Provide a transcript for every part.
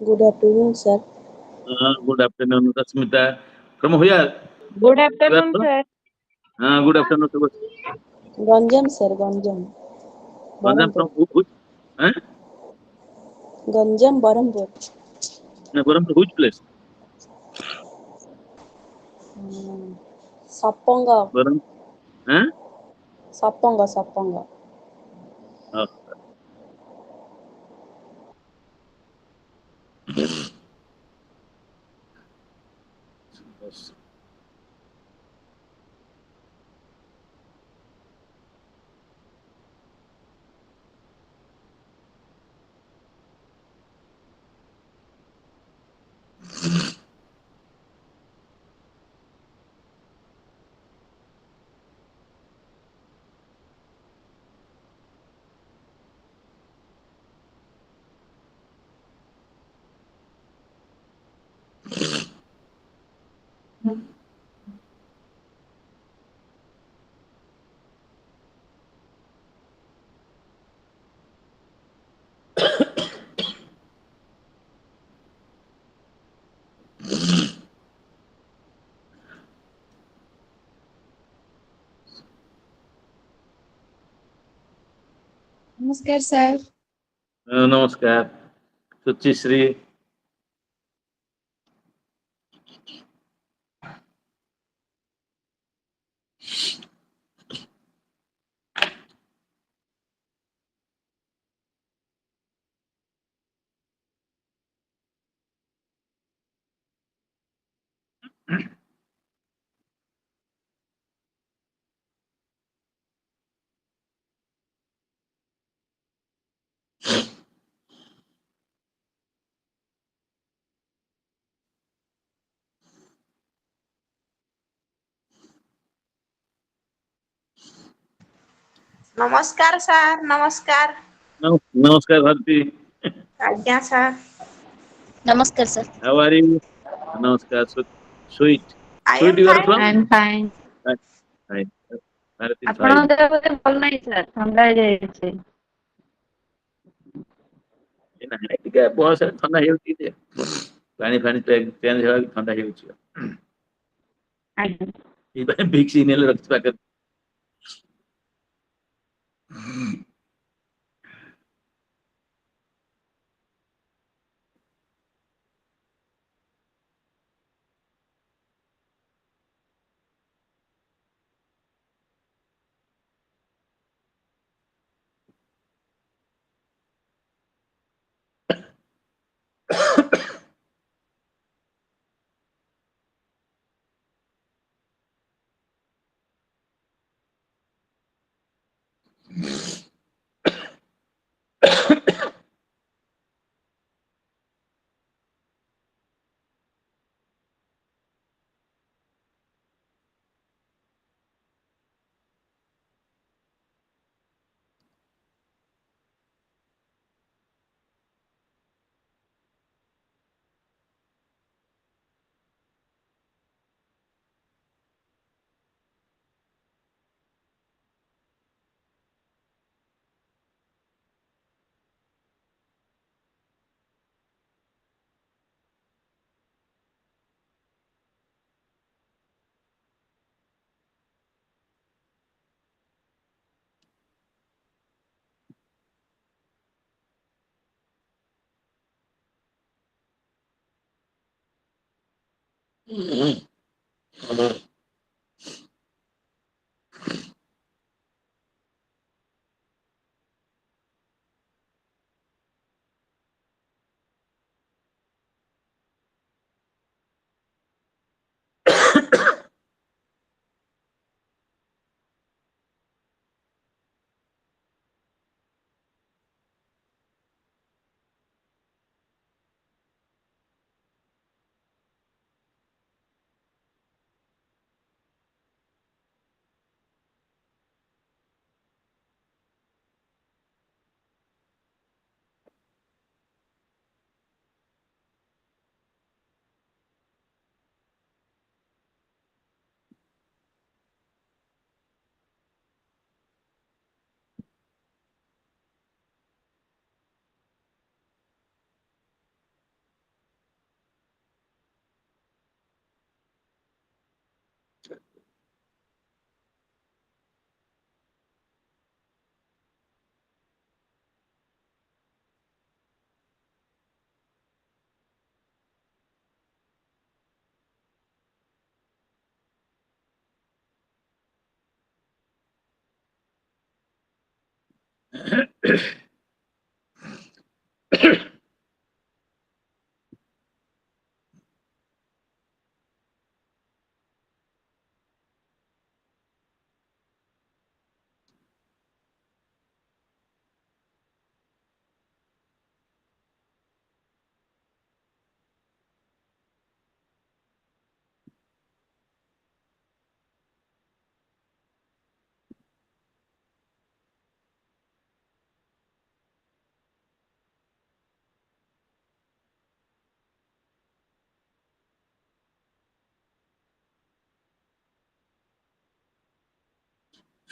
Good afternoon, sir. Good afternoon, Rasmita. From where Good you are afternoon, from? sir. Good afternoon, sir. Ganjam, sir. Ganjam. Ganjam Barampur. from which? Huh? Ganjam, Barampur. From which place? Sapponga. Baram. Huh? Sapponga. Sapponga. Oh. Yes. नमस्कार sir. Namaskar. Suchishri. नमस्कार sir ନମସ୍କାର Namaskar, Bharti. ଆଜ୍ଞା sir नमस्कार sir. How are you? Namaskar. Sweet. I Sweet, am you are fine. from? I'm fine. Hi. Hi. Bharti, fine. ଆପଣଙ୍କ ଦେହ ବୋଧେ ଭଲ ନାହିଁ ସାର୍, ଥଣ୍ଡା ହେଇଯାଇଛି. ନାଇଁ ଟିକେ ବୟସରେ ଥଣ୍ଡା ହେଇଯାଉଛି ଟିକେ। ପାଣି ଫାଣି ଚେଞ୍ଜ ହେବାକୁ ଥଣ୍ଡା ହେଇଯାଉଛି। ଆଜ୍ଞା. ଏଇପାଇଁ ଭିକ୍ସ ନେଲେ ରଖିଛି ପାଖରେ।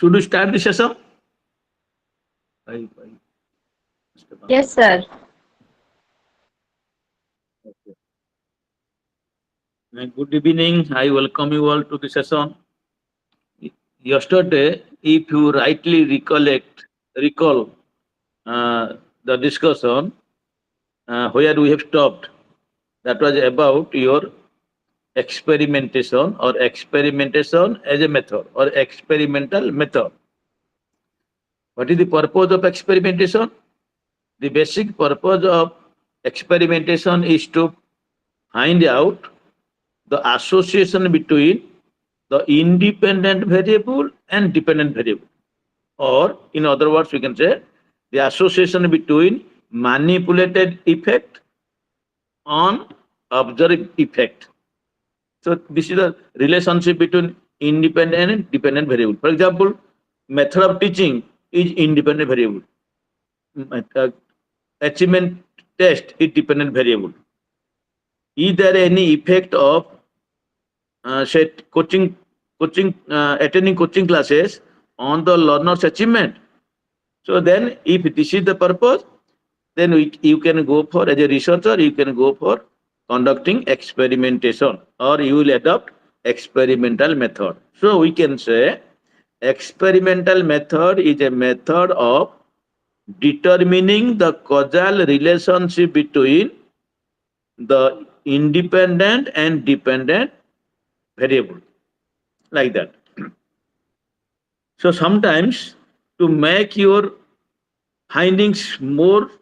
Should we start the session? Yes, sir. Good evening. I welcome you all to the session. Yesterday, if you rightly recall the discussion where we have stopped, that was about your experimentation or experimentation as a method or experimental method. What is the purpose of experimentation? The basic purpose of experimentation is to find out the association between the independent variable and dependent variable. Or, in other words, we can say the association between manipulated effect on observed effect. So, this is the relationship between independent and dependent variable. For example, method of teaching is independent variable. Achievement test is dependent variable. Is there any effect of say attending coaching classes on the learner's achievement? So then, if this is the purpose, then you can go for, as a researcher, you can go for conducting experimentation, or you will adopt experimental method. So we can say experimental method is a method of determining the causal relationship between the independent and dependent variable, like that. So sometimes, to make your findings more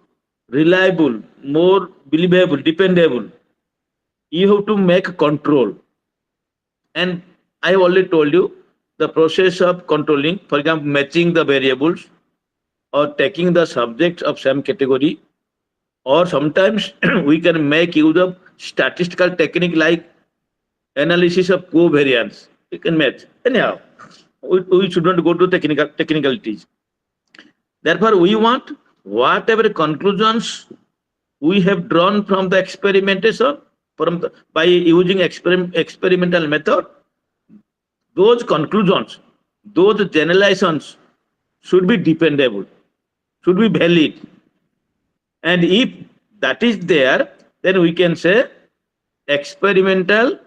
reliable, more believable, dependable, you have to make control. And I have already told you the process of controlling, for example, matching the variables or taking the subjects of same category, or sometimes we can make use of statistical technique like analysis of covariance. You can match. Anyhow, we should not go to technicalities. Therefore, we want whatever conclusions we have drawn from the experimentation, by using experimental method, those conclusions, those generalizations should be dependable, should be valid. And if that is there, then we can say experimental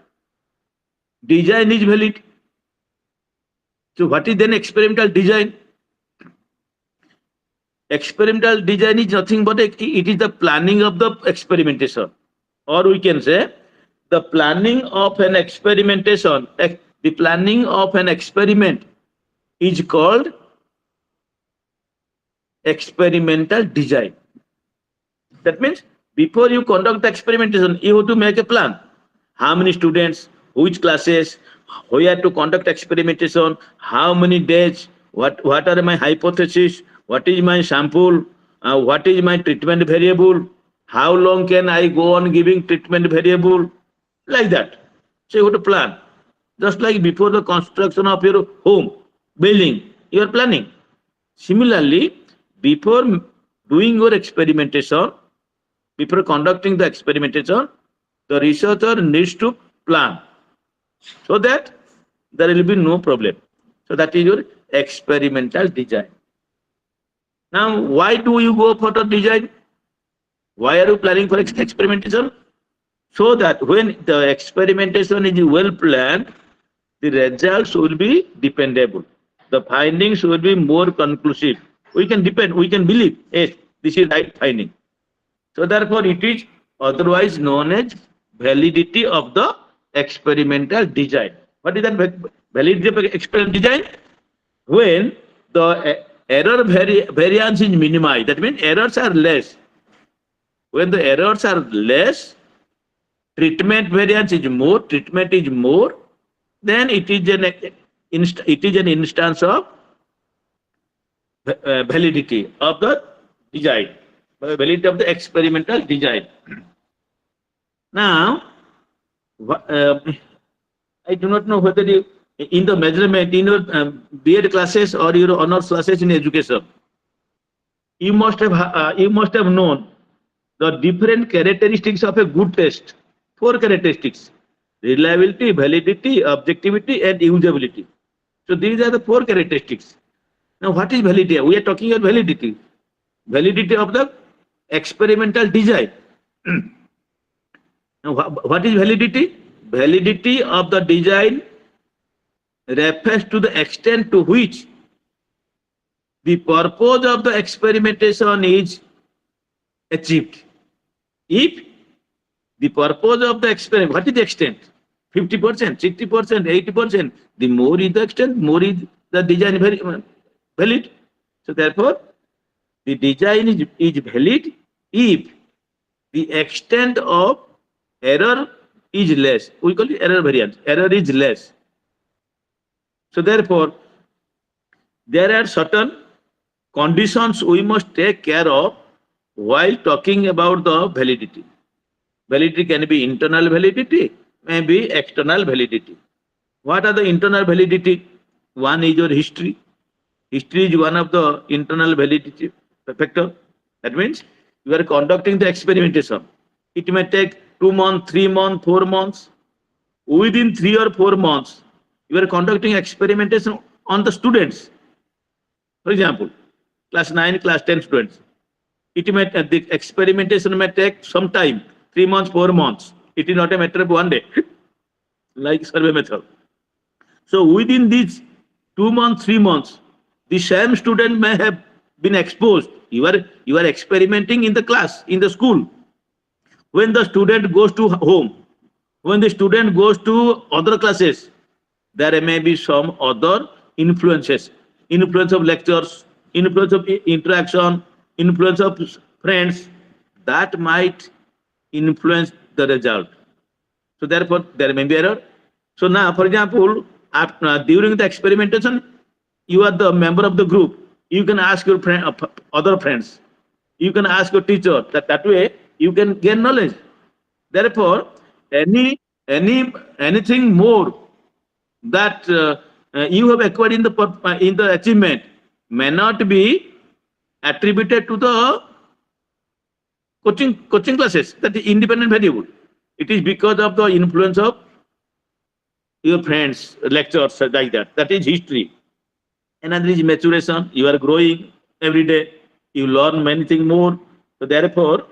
design is valid. So what is then experimental design? Experimental design is nothing but it is the planning of the experimentation, or we can say the planning of an experimentation, the planning of an experiment is called experimental design. That means before you conduct the experimentation, you have to make a plan. How many students, which classes, where to conduct experimentation, how many days, what are my hypotheses, what is my sample, what is my treatment variable, how long can I go on giving treatment variable, like that. So you have to plan. Just like before the construction of your home, building, you are planning. Similarly, before doing your experimentation, before conducting the experimentation, the researcher needs to plan so that there will be no problem. So that is your experimental design. Now, why do you go for the design? Why are you planning for experimentation? So that when the experimentation is well planned, the results will be dependable. The findings will be more conclusive. We can believe, yes, this is right finding. So therefore, it is otherwise known as validity of the experimental design. What is that validity of experimental design? When the error variance is minimized, that means errors are less. When the errors are less, treatment variance is more, treatment is more, then it is an instance of validity of the design, validity of the experimental design. Now, I do not know whether you, in the measurement, in your B.Ed classes or your honors classes in education, you must have known the different characteristics of a good test. 4 characteristics: reliability, validity, objectivity, and usability. So these are the 4 characteristics. Now, what is validity? We are talking about validity. Validity of the experimental design. Now, what is validity? Validity of the design refers to the extent to which the purpose of the experimentation is achieved. If the purpose of the experiment, what is the extent? 50%, 60%, 80%. The more is the extent, more is the design valid. So therefore, the design is valid if the extent of error is less. We call it error variance. Error is less. So therefore, there are certain conditions we must take care of while talking about the validity. Validity can be internal validity, may be external validity. What are the internal validity? One is your history. History is one of the internal validity factor. That means you are conducting the experimentation. It may take 2 months, 3 months, 4 months. Within 3 or 4 months, you are conducting experimentation on the students. For example, class 9, class 10 students. The experimentation may take some time, 3 months, 4 months. It is not a matter of one day, like survey method. So within these 2 months, 3 months, the same student may have been exposed. You are experimenting in the class, in the school. When the student goes to home, when the student goes to other classes, there may be some other influences, influence of lectures, influence of interaction, influence of friends, that might influence the result. So therefore, there may be error. So now, for example, during the experimentation, you are the member of the group. You can ask your other friends. You can ask your teacher. That way, you can gain knowledge. Therefore, anything more that you have acquired in the achievement may not be attributed to the coaching classes. That is independent variable. It is because of the influence of your friends, lectures, like that. That is history. Another is maturation. You are growing every day. You learn many things more. So therefore,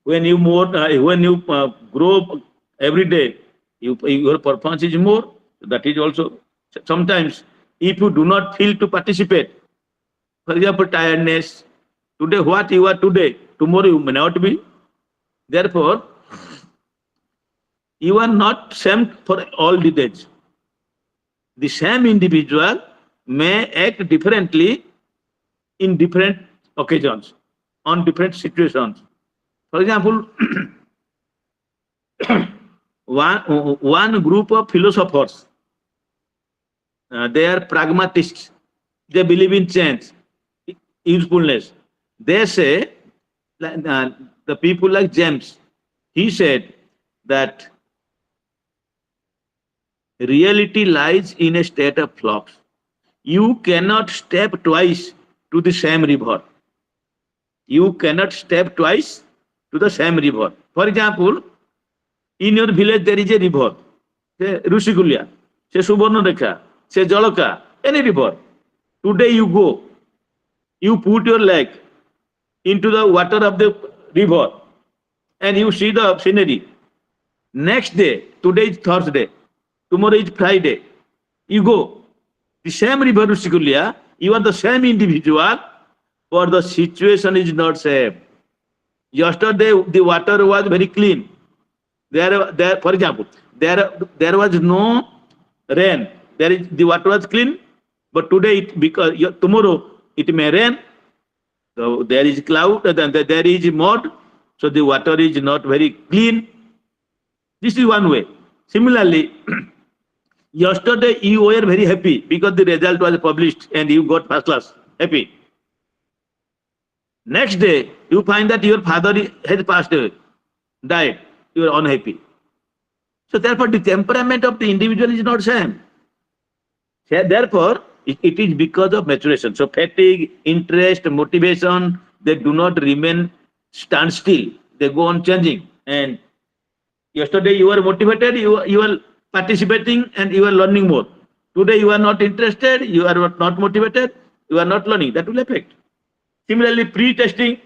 when you grow every day, your performance is more. That is also sometimes if you do not feel to participate. For example, tiredness. Today, what you are today, tomorrow you may not be. Therefore, You are not same for all the days. The same individual may act differently in different occasions, on different situations. For example, one group of philosophers, they are pragmatists. They believe in change, usefulness. They say, the people like James, he said that reality lies in a state of flux. You cannot step twice to the same river. You cannot step twice to the same river. For example, in your village there is a river, say Rushigulya, say Subarnarekha, say Jalaka, any river. Today you go, you put your leg into the water of the river and you see the scenery. Next day, today is Thursday, tomorrow is Friday, you go, the same river Rushigulya, you are the same individual, but the situation is not same. Yesterday the water was very clean. For example, there was no rain. The water was clean, but today tomorrow it may rain. So there is cloud, then there is mud, so the water is not very clean. This is one way. Similarly, yesterday you were very happy because the result was published and you got first class. Happy. Next day, you find that your father has passed away, died. You are unhappy. So therefore, the temperament of the individual is not same. Therefore, it is because of maturation. So fatigue, interest, motivation, they do not remain stand still. They go on changing. And yesterday you were motivated, you are participating and you are learning more. Today you are not interested, you are not motivated, you are not learning. That will affect. Similarly, pre-testing,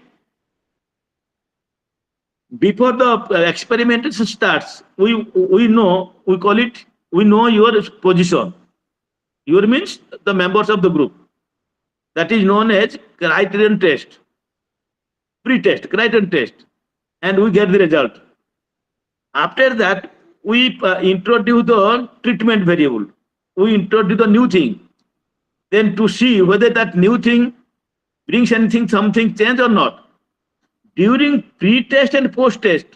before the experimentation starts, we know, we call it, we know your position. Your means the members of the group. That is known as criterion test, pre-test, criterion test, and we get the result. After that, we introduce the treatment variable. We introduce the new thing. Then to see whether that new thing brings anything, something change or not. During pre-test and post-test,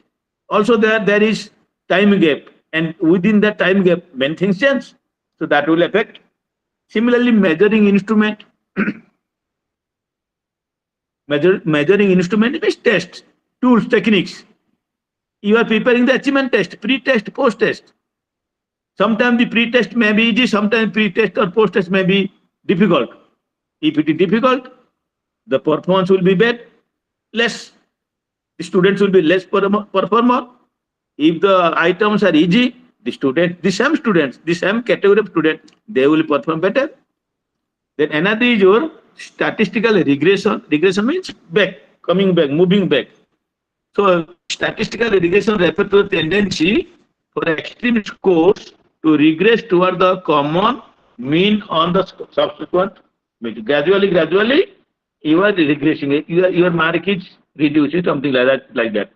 also there is time gap, and within that time gap, many things change. So that will affect. Similarly, measuring instrument. Measuring instrument is test, tools, techniques. You are preparing the achievement test, pre-test, post-test. Sometimes the pre-test may be easy, sometimes pre-test or post-test may be difficult. If it is difficult, the performance will be bad, less. The students will be less performer. If the items are easy, the same category of students, they will perform better. Then another is your statistical regression. Regression means back, coming back, moving back. So statistical regression refers to the tendency for extreme scores to regress toward the common mean on the subsequent mean. Gradually, you are regressing. Your mark is reducing, something like that.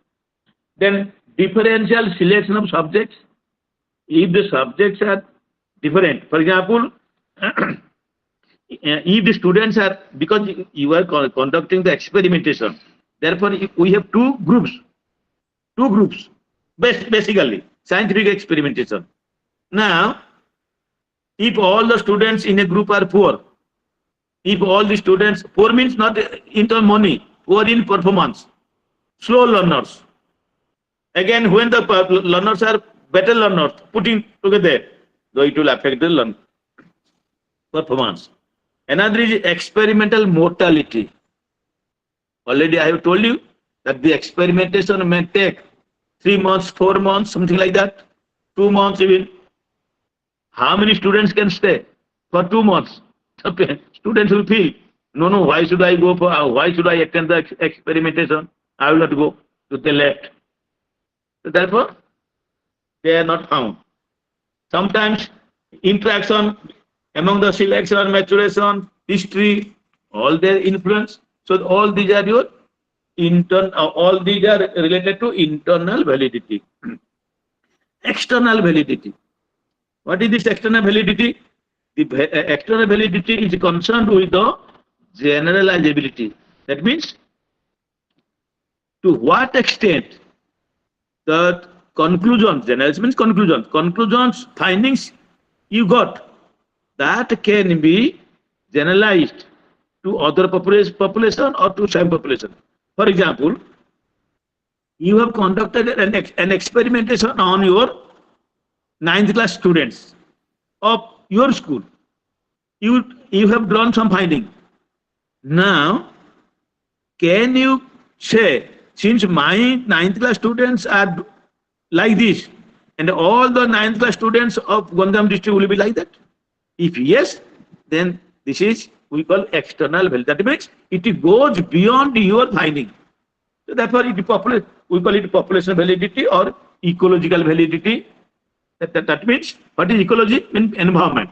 Then differential selection of subjects. If the subjects are different, for example, if the students are, because you are conducting the experimentation, therefore we have two groups, basically scientific experimentation. Now, if all the students in a group are poor, if all the students, poor means not in terms of money, poor in performance, slow learners. Again, when the learners are better learners, putting together, so it will affect the performance. Another is experimental mortality. Already I have told you that the experimentation may take 3 months, 4 months, something like that, 2 months even. How many students can stay for 2 months? Students will feel, no, why should I attend the experimentation? I will not go. So they left. So therefore, they are not found. Sometimes interaction among the selection, maturation, history, all their influence. So all these are your all these are related to internal validity. external validity. What is this external validity? The external validity is concerned with the generalizability. That means to what extent the conclusions, generalization means conclusions, findings you got, that can be generalized to other population or to same population. For example, you have conducted an experimentation on your 9th class students of your school. You have drawn some finding. Now, can you say, since my 9th class students are like this, and all the 9th class students of Gondam district will be like that? If yes, then this is we call external validity. That means it goes beyond your finding. So therefore, we call it population validity or ecological validity. That means what is ecology? Means environment.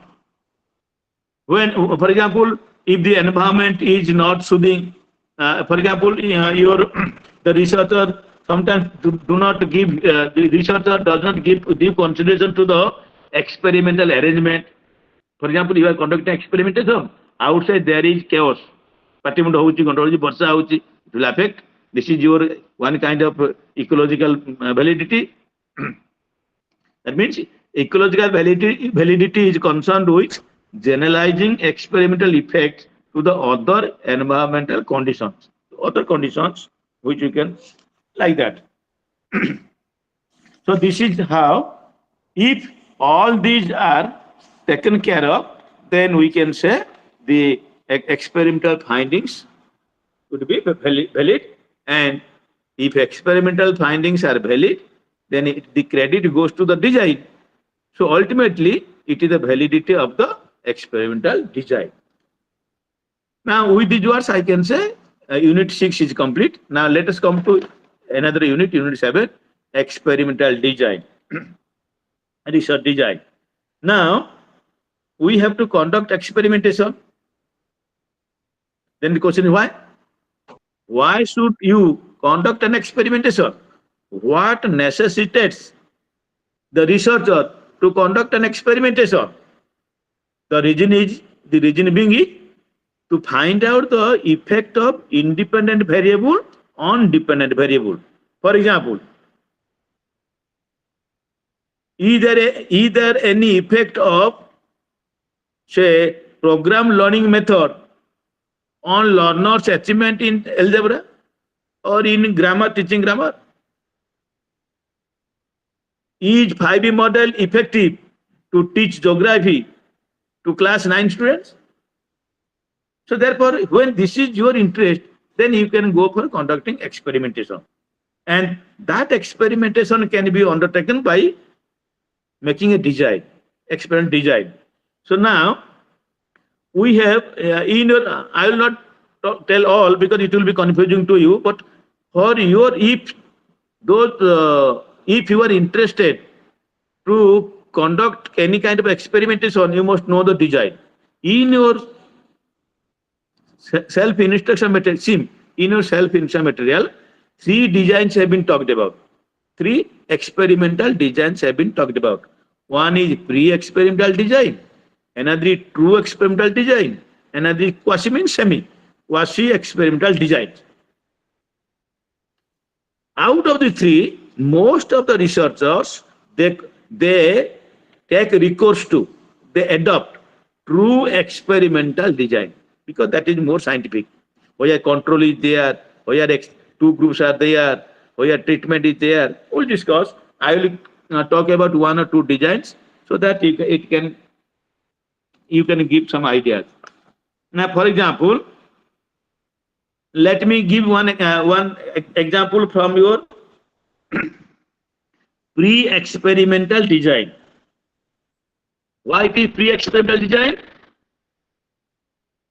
When, for example, if the environment is not soothing, for example, the researcher sometimes do not give, the researcher does not give due consideration to the experimental arrangement. For example, you are conducting experimentation, outside there is chaos. Patimund houchi, control barsa houchi, it will affect. This is your one kind of ecological validity. That means ecological validity is concerned with generalizing experimental effects to the other environmental conditions. Other conditions which you can like that. So this is how, if all these are taken care of, then we can say the experimental findings would be valid. And if experimental findings are valid, then the credit goes to the design. So ultimately, it is the validity of the experimental design. Now, with these words, I can say Unit 6 is complete. Now, let us come to another unit, Unit 7, experimental design, research design. Now, we have to conduct experimentation. Then the question is why? Why should you conduct an experimentation? What necessitates the researcher to conduct an experimentation? The reason being is to find out the effect of independent variable on dependent variable. For example, either any effect of, say, program learning method on learners' achievement in algebra or in grammar, teaching grammar. Is 5E model effective to teach geography to class 9 students? So therefore, when this is your interest, then you can go for conducting experimentation. And that experimentation can be undertaken by making a design, experiment design. So now, we have, I will not tell all because it will be confusing to you, but for your, if you are interested to conduct any kind of experimentation, you must know the design. In your self-instruction material, in your self-instruction material, 3 designs have been talked about. 3 experimental designs have been talked about. One is pre-experimental design, another is true experimental design, another is quasi means semi, quasi experimental design. Out of the 3, most of the researchers, they take recourse to, they adopt true experimental design because that is more scientific. Where control is there, where 2 groups are there, where treatment is there, we'll discuss. I will talk about 1 or 2 designs so that you can give some ideas. Now, for example, let me give one example from your pre-experimental design. Why it is pre-experimental design?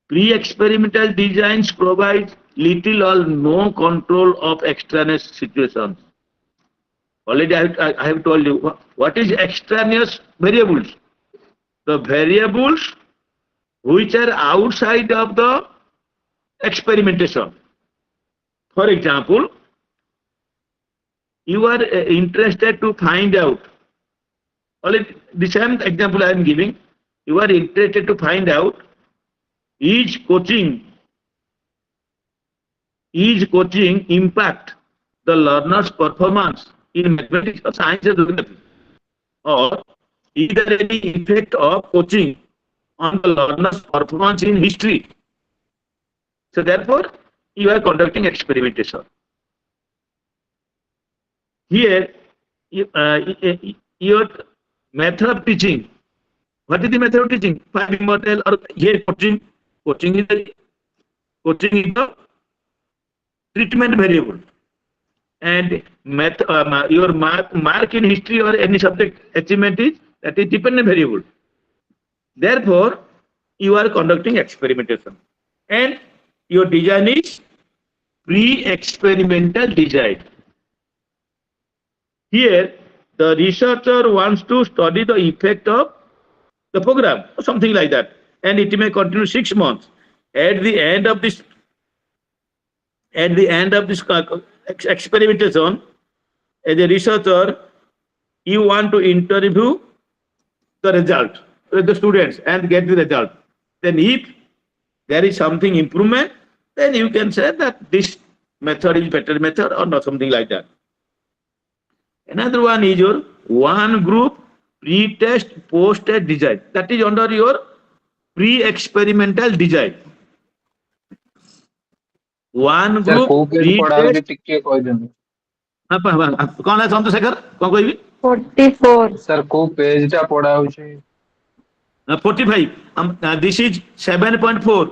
Pre-experimental designs provide little or no control of extraneous situations. Already I have told you what is extraneous variables. The variables which are outside of the experimentation. For example, you are interested to find out Only the same example I am giving. You are interested to find out each coaching impact the learner's performance in mathematics or science or geography, or either any effect of coaching on the learner's performance in history. So therefore, you are conducting experimentation. Here, your method of teaching. What is the method of teaching? Finding model or here coaching. Coaching is the treatment variable, and your mark in history or any subject achievement is that is dependent variable. Therefore, you are conducting experimentation, and your design is pre-experimental design. Here, the researcher wants to study the effect of the program or something like that, and it may continue 6 months. At the end of this experimentation, as a researcher, you want to interview the result with the students and get the result. Then if there is something improvement, then you can say that this method is better method or not, something like that. Another one is your one group pre-test post-test design. That is under your pre-experimental design. One Sir, group pre-test. टिके कह देंगे. कौन है चंद्रशेखर कौन कहबी 44. Sir, को page टा पढ़ा होचे. 45. This is 7.4.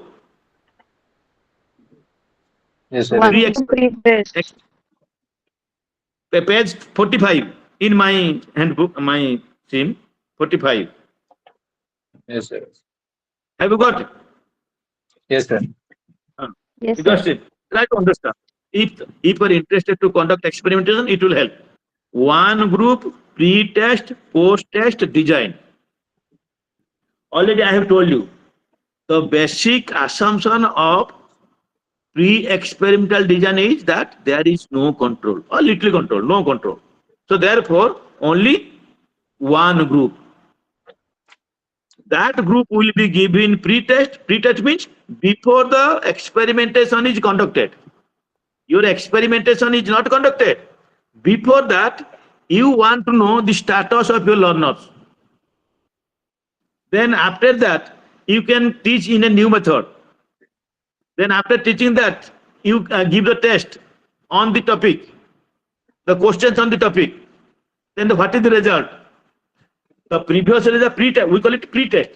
Yes, sir. Pre-test. Page 45 in my handbook, my team 45. Yes, sir. Have you got it? Yes, sir. Yes, You got sir. it. Try to understand. If you are interested to conduct experimentation, it will help. One group pre-test, post-test design. Already I have told you the basic assumption of pre-experimental design is that there is no control or little control, no control. So therefore, only one group. That group will be given pre-test. Pre-test means before the experimentation is conducted. Your experimentation is not conducted. Before that, you want to know the status of your learners. Then after that, you can teach in a new method. Then after teaching that, you give the test on the topic, the questions on the topic. Then what is the result? The previous result, pre-test, we call it pre-test.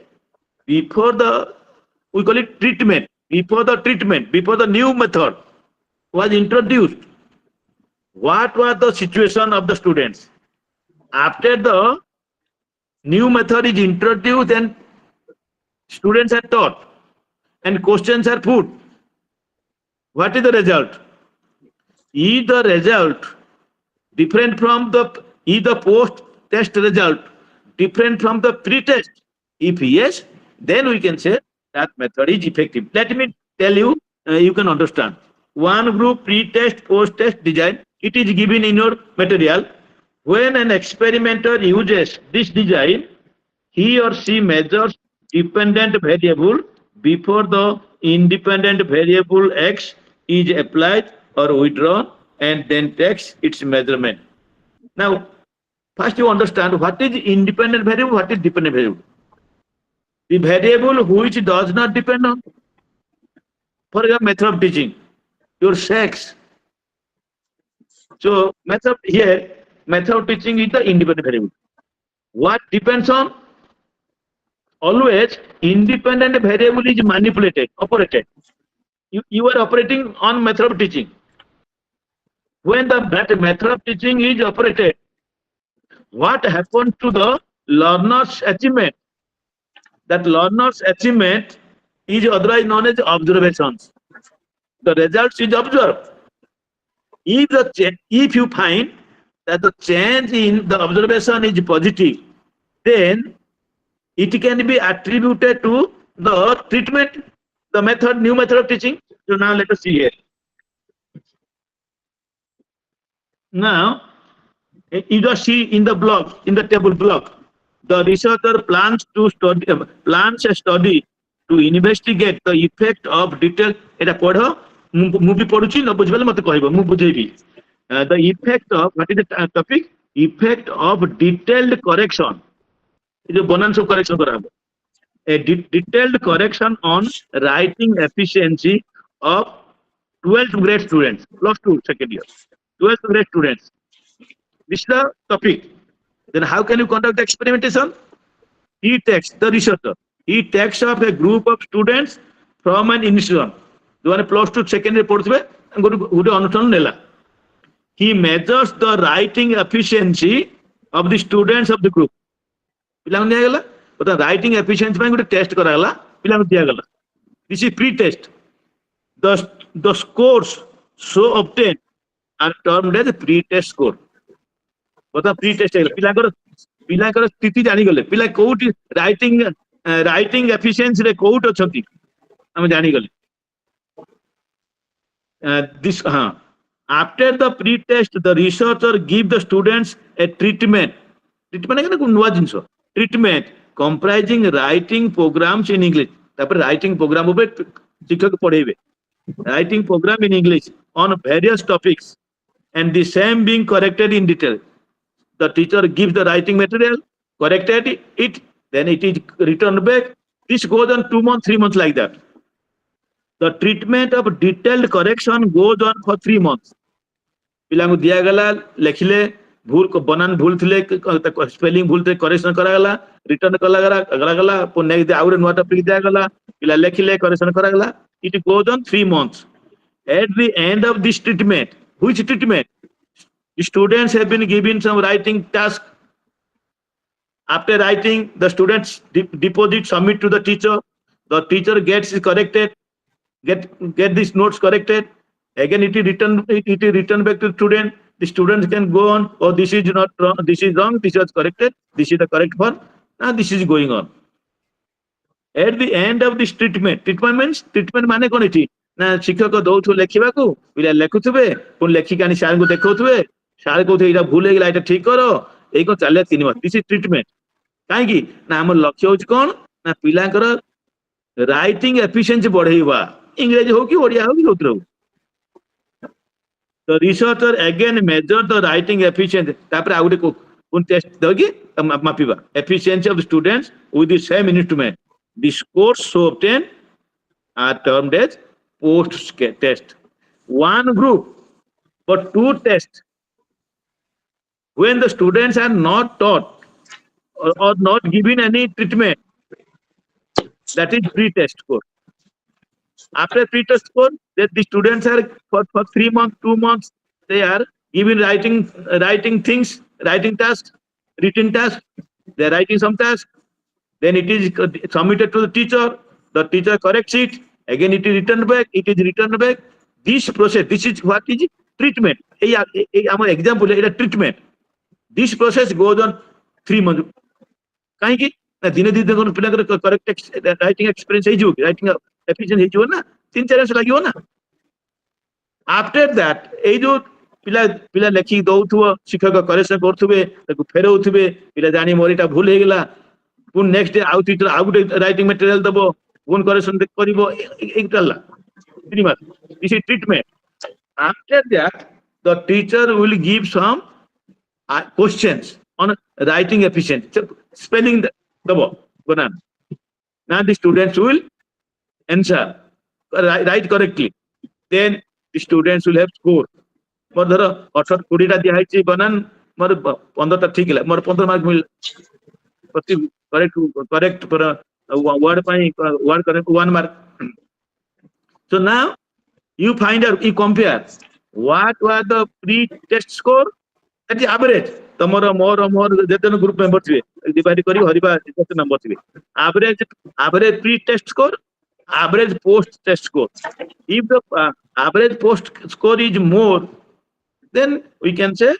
Before the, we call it treatment. Before the treatment, before the new method was introduced, what was the situation of the students? After the new method is introduced and students are taught and questions are put, what is the result? Is the result different from the post-test result different from the pre-test? If yes, then we can say that method is effective. Let me tell you, you can understand. One group pre-test, post-test design, it is given in your material. When an experimenter uses this design, he or she measures dependent variable before the independent variable X is applied or withdrawn and then takes its measurement. Now, first you understand what is independent variable, what is dependent variable. The variable which does not depend on, for your method of teaching, your sex. So method here, method of teaching is the independent variable. What depends on? Always independent variable is manipulated, operated. You are operating on method of teaching. When the method of teaching is operated, what happens to the learner's achievement? That learner's achievement is otherwise known as observations. The results is observed. If you find that the change in the observation is positive, then it can be attributed to the treatment, the method, new method of teaching. So now let us see here. Now, you just see in the block, in the table block, The researcher plans a study to investigate the effect of detailed. এটা পড়ো ମୁଁ ବି ପଢୁଛି ନ ବୁଝିପାରିଲେ ମତେ କହିବ ମୁଁ ବୁଝେଇବି. The effect of, what is the topic? Effect of detailed correction. ଏ ଯୋଉ ବନାନ ସବୁ correction କରାହବ. A detailed correction on writing efficiency of 12th grade students, +2 second year, 12th grade students. This is the topic. Then how can you conduct the experimentation? He takes, the researcher, he takes up a group of students from an institution. ଯୋଉମାନେ +2 second year ପଢୁଥିବେ ଗୋଟେ ଅନୁଷ୍ଠାନ ନେଲା. He measures the writing efficiency of the students of the group. ପିଲାଙ୍କୁ ନିଆଗଲା, writing efficiency ପାଇଁ ଗୋଟେ test କରାଗଲା, ପିଲାଙ୍କୁ ଦିଆଗଲା. This is pre-test. The scores so obtained are termed as pre-test score. pre-test ପିଲାଙ୍କର ସ୍ଥିତି ଜାଣିଗଲେ, ପିଲା କୋଉଠି ରାଇଟିଂ ଏଫିସିଏନ୍ସି ରେ କୋଉଠି ଅଛନ୍ତି ଆମେ ଜାଣିଗଲେ. After the pre-test, the researcher give the students a treatment ନୂଆ ଜିନିଷ, treatment comprising writing programs in English. ତାପରେ writing program ଉପରେ ଶିକ୍ଷକ ପଢେଇବେ. Writing program in English on various topics and the same being corrected in detail. The teacher gives the writing material, corrected it, then it is returned back. This goes on 2 months, 3 months like that. The treatment of detailed correction goes on for 3 months. ପିଲାଙ୍କୁ ଦିଆଗଲା, ଲେଖିଲେ, ବନାନ ଭୁଲ ଥିଲେ, spelling ଭୁଲ ଥିଲେ correction କରାଗଲା, return କରାଗଲା, ପୁଣି ନେକ୍ସଟ ଆଉ ଗୋଟେ ନୂଆ ଟପିକ ଦିଆଗଲା, ପିଲା ଲେଖିଲେ, କରେକ୍ସନ କରାଗଲା. It goes on 3 months. At the end of this treatment, which treatment? The students have been given some writing task. After writing, the students deposit, submit to the teacher. The teacher gets it corrected, get these notes corrected. Again, it is returned back to the student. The students can go on. Oh, this is not wrong. This is wrong. This was corrected. This is the correct one. Now this is going on. At the end of this treatment ମାନେ କଣ ଏଠି ନା ଶିକ୍ଷକ ଦଉଥିବେ ଲେଖିବାକୁ, ପିଲା ଲେଖୁଥିବେ, ପୁଣି ଲେଖିକି ଆଣି ସାରଙ୍କୁ ଦେଖଉଥିବେ, ସାର କହୁଥିବେ ଏଇଟା ଭୁଲ ହେଇଗଲା, ଏଇଟା ଠିକ କର, ଏଇ କଣ ଚାଲିଲା 3 ମାସ. This is treatment. କାହିଁକି ନା ଆମର ଲକ୍ଷ୍ୟ ହଉଛି କଣ ନା ପିଲାଙ୍କର ରାଇଟିଂ ଏଫିସିଏନ୍ସି ବଢେଇବା, ଇଂରେଜୀ ହଉ କି ଓଡିଆ ହଉ କି ଯୋଉଥିରେ ହଉ. The researcher again measure the writing efficiency. ତାପରେ ଆଉ ଗୋଟେ ପୁଣି ଟେଷ୍ଟ ଦେଇକି ମାପିବା efficiency of the students with the same instrument. The scores so obtained are termed as post test. One group for 2 tests. When the students are not taught or not given any treatment, that is pre-test score. After pre-test score, that the students are for 3 months, 2 months, they are given writing things, writing tasks, written tasks. They are writing some tasks. Then it is submitted to the teacher. The teacher corrects it. Again, it is returned back. This process, this is what is treatment. Our example is treatment. This process goes on 3 months. କାହିଁକି ନା ଦିନେ ଦିନେ ପିଲାଙ୍କର correct writing experience ହେଇଯିବ କି, writing efficiency ହେଇଯିବ ନା, 3-4 ବର୍ଷ ଲାଗିବ ନା. ଆଫ୍ଟର ଦ୍ୟାଟ୍ ଏଇ ଯୋଉ ପିଲା ଲେଖିକି ଦଉଥିବ, ଶିକ୍ଷକ କରେକ୍ସନ କରୁଥିବେ, ତାକୁ ଫେରଉଥିବେ, ପିଲା ଜାଣି ମୋର ଏଇଟା ଭୁଲ ହେଇଗଲା, ପୁଣି ନେକ୍ସଟ ଡେ ଆଉ ଟିଚର ଆଉ ଗୋଟେ ରାଇଟିଂ ମେଟେରିଆଲ ଦବ, ପୁଣି କରେକ୍ସନ କରିବ, ଏଇଟା ହେଲା 3 ମାସ. This is treatment. After that, the teacher will give some questions on writing efficiency, spelling dabo banan. Now the students will answer, write correctly. Then the students will have score. ମୋର ଧର 18-20 ଟା ଦିଆ ହେଇଛି ବନାନ, ମୋର 15ଟା ଠିକ ହେଲା, ମୋର 15 ମାର୍କ ମିଳିଲା. ପ୍ରତି correct word ପାଇଁ word correct 1 mark. So now you find out, you compare what was the pre-test score, that is average. ତମର ମୋର ଯେତେ ଗ୍ରୁପ ମେମ୍ବର ଥିବେ ଡିଭାଇଡ କରି ହରିବା ଯେତେ ମେମ୍ବର ଥିବେ, average pre-test score, average post-test score. If the average post score is more, then we can say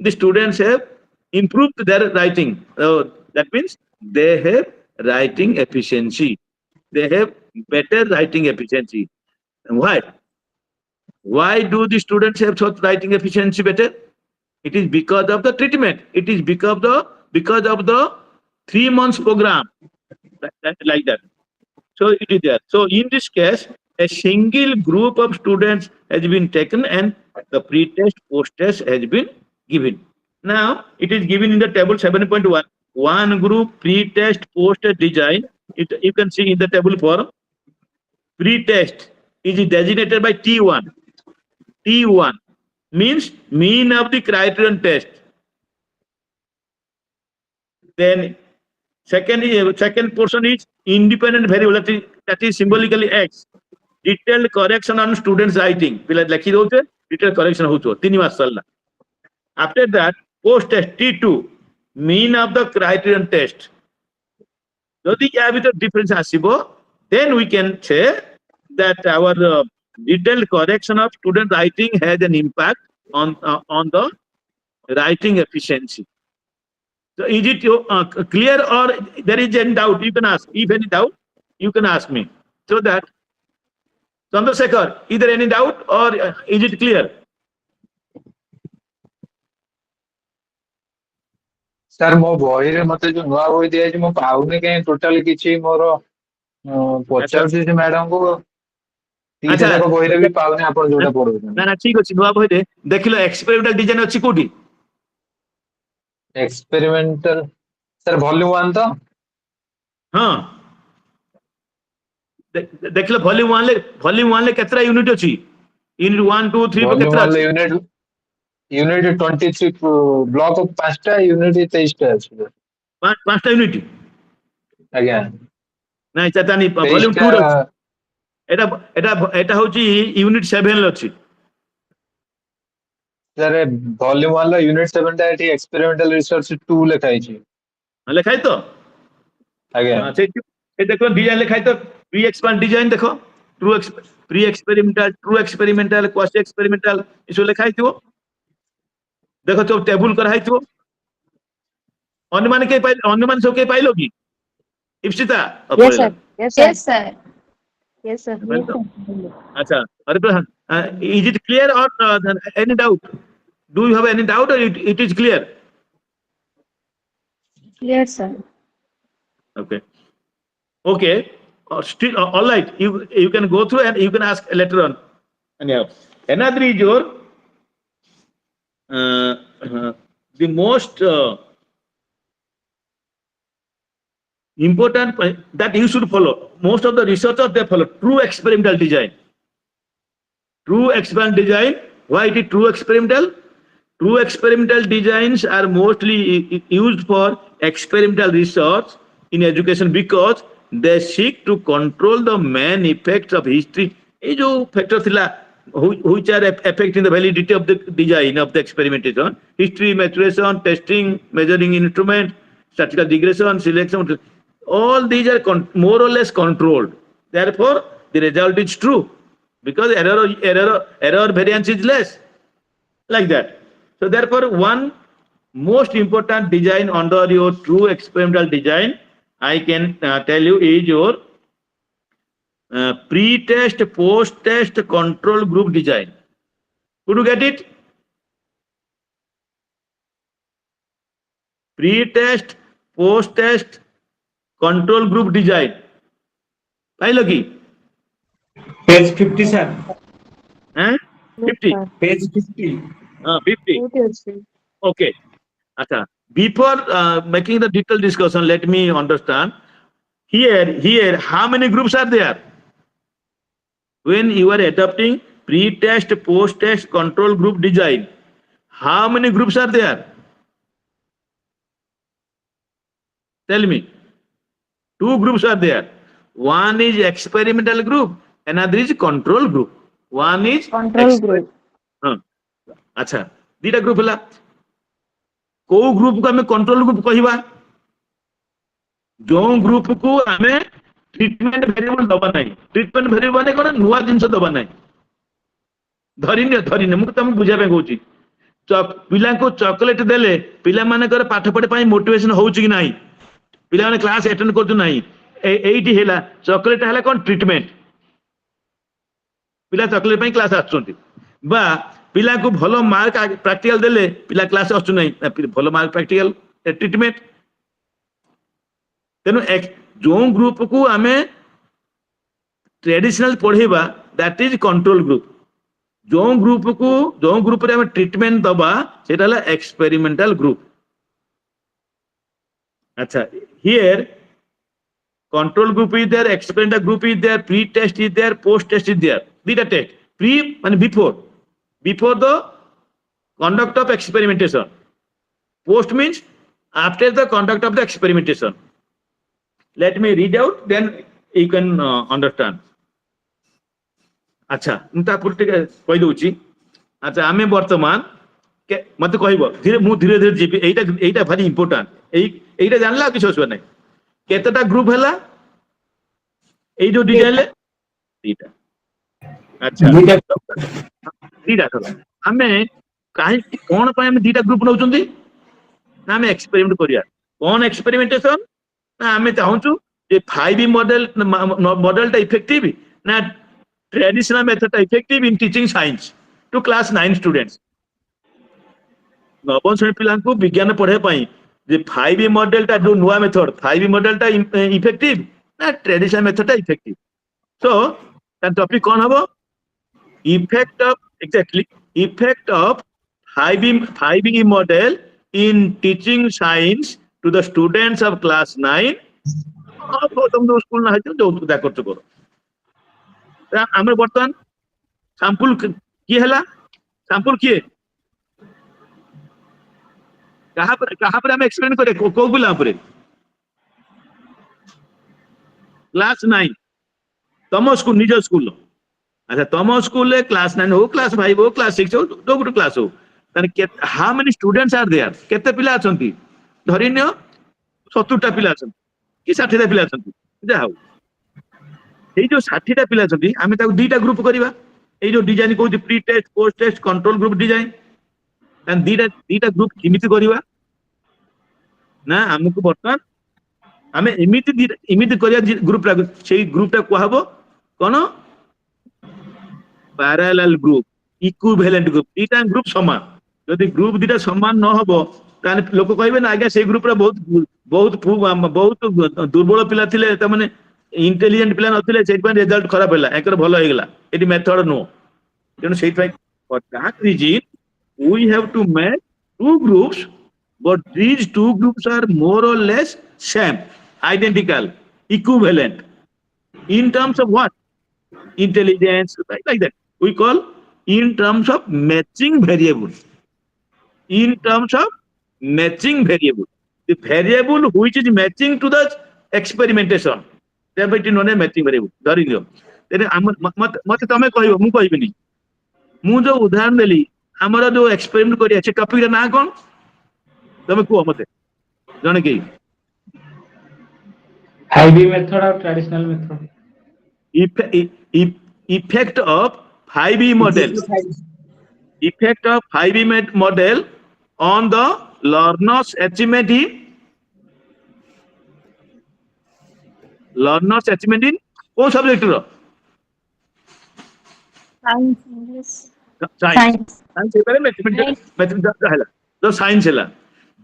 the students have improved their writing. That means they have writing efficiency. They have better writing efficiency. And why? Why do the students have such writing efficiency better? It is because of the treatment. It is because of the 3 months program, like that. So it is there. So in this case, a single group of students has been taken and the pre-test, post-test has been given. Now it is given in the table 7.1. One group pre-test, post-test design. You can see in the table form. Pre-test is designated by T1. T1 means mean of the criterion test. Then second portion is independent variable, that is symbolically X. Detailed correction on students writing. Detailed correction होतो 3 मास चलला. After that, post test T2 mean of the criterion test. Jodi या भीतर difference आसिबो, then we can say that our detailed correction of student writing has an impact on the writing efficiency. So is it clear or there is any doubt? You can ask. If any doubt, you can ask me. So that, Chandrasekhar, is there any doubt or is it clear? Sir मो बही रे मते जो नुआ बही दिया छै मो पाउने के टोटल किछि मोर पचाउछि से मैडम को तीन अच्छा, जाक बही रे भी पाउने आपण जोटा पढो ना ना ठीक अछि नुआ बही रे देखिलो एक्सपेरिमेंटल डिजाइन अछि कोठी एक्सपेरिमेंटल सर वॉल्यूम 1 तो हां देखिलो वॉल्यूम 1 ले केतरा यूनिट अछि यूनिट 1 2 3 पर केतरा अछि यूनिट 23 ब्लॉक ऑफ 5टा यूनिट 23 टा अछि 5टा यूनिट आज्ञा नाही चतानी वॉल्यूम 2 रे एटा होची यूनिट 7 ले अछि सर वॉल्यूम 1 ला यूनिट 7 टा एटी एक्सपेरिमेंटल रिसर्च 2 लिखाई छी लिखाई तो आज्ञा हां से देखो डिजाइन लिखाई तो प्री एक्सपेरिमेंट डिजाइन देखो pre experimental true experimental quasi experimental इसो लिखाई थो देखो तो टेबल कराई थो अनुमान सब के पाइलो की Ipsita Yes, sir. Yes, sir. Yes, sir. Yes, sir. अच्छा अरे is it clear or any doubt? Do you have any doubt or it is clear? Clear, sir. Okay. Still all right. You can go through and you can ask later on. Anyhow, another is your the most important point that you should follow. Most of the researchers they follow true experimental design. True experimental design. Why it is true experimental? True experimental designs are mostly used for experimental research in education because they seek to control the main effects of history. ये जो factor थिला which are affecting the validity of the design of the experimentation, history, maturation, testing, measuring instrument, statistical regression, selection, all these are more or less controlled. Therefore, the result is true because error variance is less, like that. So therefore, one most important design under your true experimental design, I can tell you is your pre-test, post-test control group design. Could you get it? Pre-test, post-test control group design. Why lucky? Page 50, sir. 50. Page 50. 50. Okay. Before making the detailed discussion, let me understand. Here, how many groups are there? When you are adopting pre-test, post-test control group design, how many groups are there? Tell me. 2 groups are there. One is experimental group, another is control group. One is Control group. अच्छा दीटा group हला को group को हमें control group कहिबा जो group को हमें treatment variable दबा नहीं ट्रीटमेंट वेरिएबल माने कोन नुवा जिंस दबा नहीं धरिने मु तुम बुझा पे कहूची पिला को चॉकलेट देले पिला माने कर पाठ पढ़े पई मोटिवेशन होउची कि नहीं पिला माने क्लास अटेंड करतु नहीं एठी हेला चॉकलेट हला कोन ट्रीटमेंट पिला चॉकलेट पई क्लास आछुंती बा पिला को भलो मार्क प्रैक्टिकल देले पिला क्लास आछु नहीं भलो मार्क प्रैक्टिकल ट्रीटमेंट तेणु जो ग्रुप को आमे ट्रेडिशनल पढ़ेबा दैट इज कंट्रोल ग्रुप। जो ग्रुप रे आमे ट्रीटमेंट दबा सेटा हला एक्सपेरिमेंटल ग्रुप। अच्छा, here control group is there, experimental group is there, pre-test is there, post-test is there. Dita test. Pre and before the conduct of experimentation. Post means after the conduct of the experimentation. Let me read out, then you can understand. अच्छा मुझे पूर्ति कही दूची। अच्छा आमे वर्तमान के मत कहबो धीरे धीरे जीपी एटा भारी इंपोर्टेंट एटा जानला किछ होसबो नै केतेटा ग्रुप हला ए जो डिजाइन ले दीटा। अच्छा दीटा हला हमें काहे कोन पय हम दीटा ग्रुप नउचंदी ना हमें एक्सपेरिमेंट करिया कोन एक्सपेरिमेंटेशन ना हमें चाहूचु जे 5E मॉडल टा इफेक्टिव ना ट्रेडिशनल मेथड टा effective in teaching science to class 9 students. नवम श्रेणी पिला को विज्ञान पढ़े पई जे 5E मॉडल टा जो नुवा मेथड 5E मॉडल टा इफेक्टिव ना ट्रेडिशनल मेथड टा इफेक्टिव। सो दैट टॉपिक कौन हबो effect of exactly effect of 5E model in teaching science to the students of class 9 और तुम जो स्कूल ना है जो दा करछ करो। आमे बर्तमान सैंपल की हला सैंपल किए कहां पर हम एक्सपेरिमेंट करे को बुला पर क्लास 9 तम स्कूल निज स्कूल। अच्छा तम स्कूल ले क्लास 9 हो क्लास 5 हो क्लास 6 हो दो गुट क्लास हो तने how many students are there केते पिला अछंती धरिनियो 70 टा पिला अछंती कि 60 टा पिला अछंती जा हो ए जो 60 टा पिला अछंती आमे ताको दीटा ग्रुप करबा ए जो डिजाइन को pre test post test control group design तन दीटा ग्रुप किमिति करबा ना हमको बर्तमान आमे इमिति करिया ग्रुप रा सेही ग्रुप टा कहबो कोन पैरेलल ग्रुप इक्विवेलेंट ग्रुप दीटा ग्रुप समान यदि ग्रुप दीटा समान न हबो ताने लोक कहबे ना आगे सेही ग्रुप रा बहुत दुर्बल पिला थिले त माने इंटेलिजेंट पिला नथिले सेही पर रिजल्ट खराब होला एकर भलो हे गेला एटी मेथड नो तेनु सेही फाइ for that reason we have to make two groups but these two groups are more or less same identical equivalent in terms of what intelligence like that we call in terms of matching variable in terms of matching variable the variable which is matching to the experimentation that is known as matching variable धरि दियो तेरे मत तमे कहबो मु कहबिनी मु जो उदाहरण देली हमरा जो एक्सपेरिमेंट करिया छै टॉपिक रा ना कोन तमे को मते जाने के 5E मेथड और traditional method effect of 5E model effect of 5E model on the learner's achievement in कोन सब्जेक्ट रो Science, English. साइंस साइंस एबारे मैथमेटिक्स हला जो साइंस हला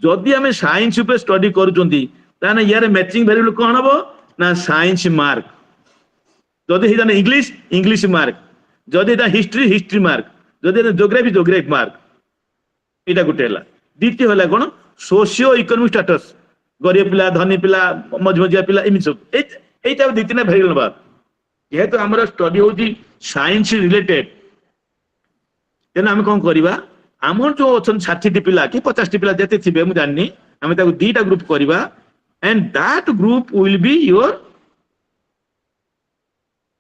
जदि हमें साइंस पे स्टडी करूचंती ताने यार मैचिंग वेरिएबल कोन हबो ना साइंस मार्क जदि हिदा इंग्लिश मार्क जदि हिदा हिस्ट्री मार्क जदि ज्योग्राफी मार्क एटा गुटेला द्वितीय हला कोन सोशियो इकोनॉमिक स्टेटस गरीब पिला धनी पिला मजमजिया पिला इमिन सब एटा द्वितीय वेरिएबल बा जेहेतु हमर स्टडी होची साइंस रिलेटेड तेना हम कोन करबा आमर जो अछन 60 पिला कि 50 पिला जते थिबे मु जाननी हमें ताको दीटा ग्रुप करबा and that group will be your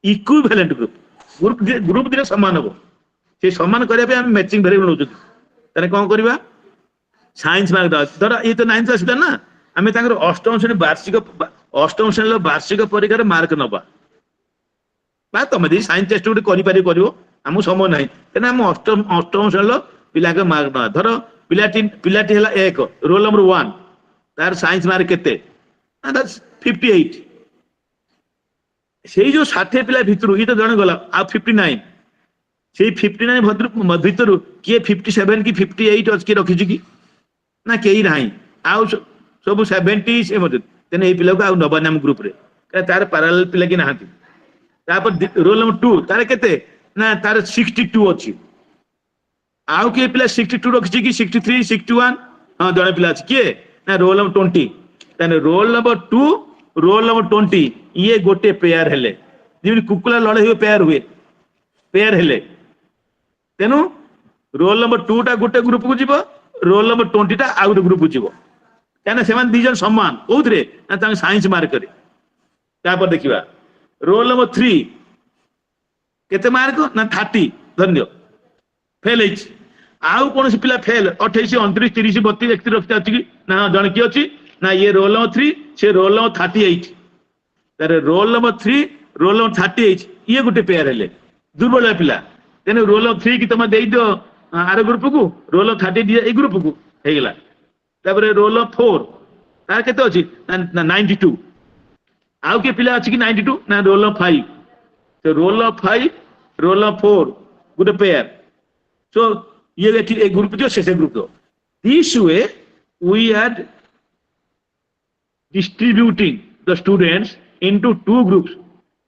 equivalent group दिले समान हो से समान करे पे हम मैचिंग वेरिएबल होजु तने कोन करबा साइंस मार्क धर ये तो 9th आसिला ना हमें ताकर अष्टम श्रेणी वार्षिक परीक्षा रे मार्क नबा बा तमे दी साइंस टेस्ट उडे करि पारि करिवो हमु समय नाही तेना हम अष्टम श्रेणी पिला के मार्क ना धर पिलाटी हला 1 रोल नंबर 1 तार साइंस मार्क केते दैट्स 58 सेही जो 60 पिला भितरु ई तो जण गला आ 59 सेही 59 भितरु के 57 की 58 अछि के रखि छि की ना केही नाही आ सब 70 से मते तेने ए पिला को आ नबानी हम ग्रुप रे तार पैरेलल पिला कि नाहंती तापर रोल नंबर 2 तार केते ना तार 62 अछि आउ के पिला 62 रखछि कि 63 61 हां जने पिला अछि के ना रोल नंबर 20 तने रोल नंबर 2 रोल नंबर 20 ये गोटे पेयर हेले जेमि कुकुला लड़े हुए पेयर हेले तेनु रोल नंबर 2 टा गोटे ग्रुप को जीवो रोल नंबर 20 टा आ गोटे ग्रुप को जीवो काना सेमान दी जन समान कोउथरे ना तांग साइंस मार्क करे तापर देखिबा रोल नंबर 3 केते मार्क ना 30 धन्य फेल हेछि आउ कोन से पिला फेल 28 29 30 32 31 रखता अछि कि ना जन की अछि ना ये रोल नंबर 3 से रोल नंबर 38 तारे रोल नंबर 3 रोल नंबर 38 ये गोटे पेयर हेले दुर्बल पिला तेने रोल नंबर 3 की तमा देई दो आर ग्रुप को रोल नंबर 30 दिए ए ग्रुप को हे गेला तापर रोल नंबर 4 तार केते अछि ना 92 आउ के पिला अछि कि 92 ना रोल नंबर 5 तो रोल नंबर 5 रोल नंबर 4 गोटे पेयर so ये a group जो से group दो this way we are distributing the students into two groups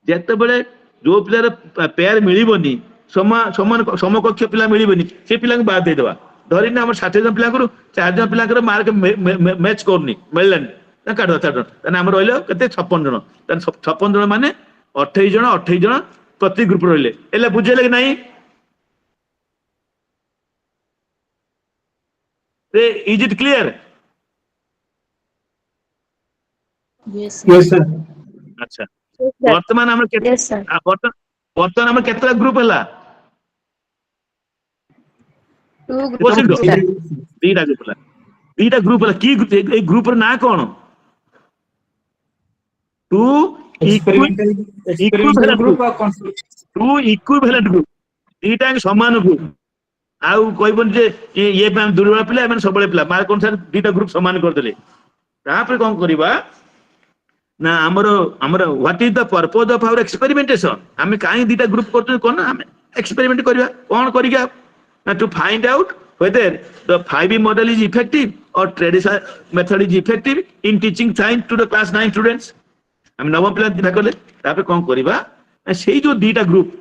जते बळे जो प्लेयर पेयर मिलिबोनी समान समकक्ष पिला मिलिबोनी से पिला को बाद दे देबा धरि ना हम 60 जन पिला करू 4 जन पिला कर मार्क मैच करनी मिललन ना काढो तने हम रहले कते 56 जन तने 56 जन माने 28 जन प्रति ग्रुप रहले एले बुझेले कि नहीं is it clear Yes, Yes, sir. अच्छा Yes, sir. वर्तमान हमर केते Yes, sir. वर्तमान हमर केतला ग्रुप हला Two क्वेश्चन groups, दो sir. दीटा ग्रुप हला की ए ग्रुप र ना कोन two Experimental group or concept. Two equivalent group दीटा के समान ग्रुप आउ कहबन जे ये पे दुर्बल पिला एमन सबले पिला मार्क अनुसार दीटा ग्रुप समान कर देले तापर कोन करिबा ना हमर what is the purpose of our experimentation हमें काई दीटा ग्रुप करते कोन हमें एक्सपेरिमेंट करबा कोन करिगा ना to find out whether the 5E model is effective or traditional method is effective in teaching science to the class 9 students हम नवम पिला दिना करले तापर कोन करिबा सेही जो दीटा ग्रुप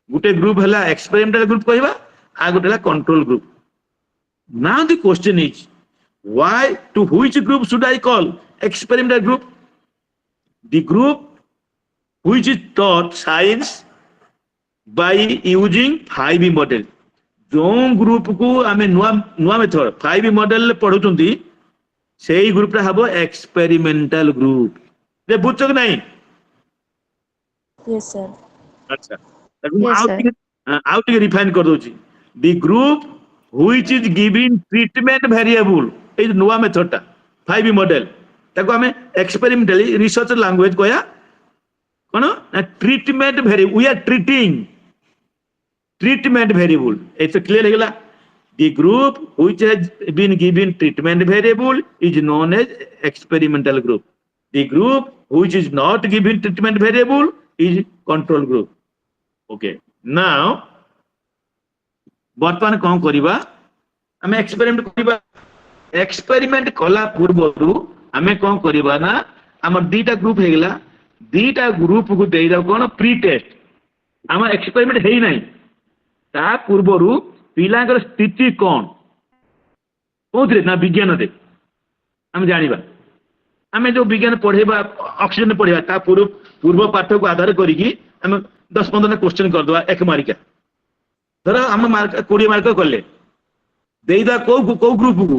गुटे ग्रुप हला एक्सपेरिमेंटल ग्रुप कहबा आ गुटे हला control group now the question is why to which group should I call experimental group the group which is taught science by using 5E model जो ग्रुप को आमे नुआ मेथड 5E मॉडल पढुचंती सेही group रे हबो experimental group जे बुझछ कि नहीं yes, sir. अच्छा ताकू Yes, sir. आउट के रिफाइन कर दोची the group which is giving treatment variable ए नुआ मेथड ता 5E मॉडल ताकू हमें एक्सपेरिमेंटली रिसर्च लैंग्वेज कोया कोन treatment variable we are treating treatment variable it's clear hegala the group which has been given treatment variable is known as experimental group the group which is not given treatment variable is control group okay now वर्तमान कोन करिबा हमें experiment करिबा experiment कला पूर्वरु हमें कोन करिबा ना हमर दीटा group हेगला दीटा group को देइरा कोन प्री टेस्ट हम एक्सपेरिमेंट हेई नाही ता पूर्वरु पिलांकर स्थिति कोन कोथरे ना विज्ञान दे हम जानिबा हमें जो विज्ञान पढेबा ऑक्सीजन पढेबा ता पूर्व पाठ को आधार करिकी हम 10 15 क्वेश्चन कर दवा एक मार्का धर हम मार्क 20 मार्क करले देइदा को ग्रुप को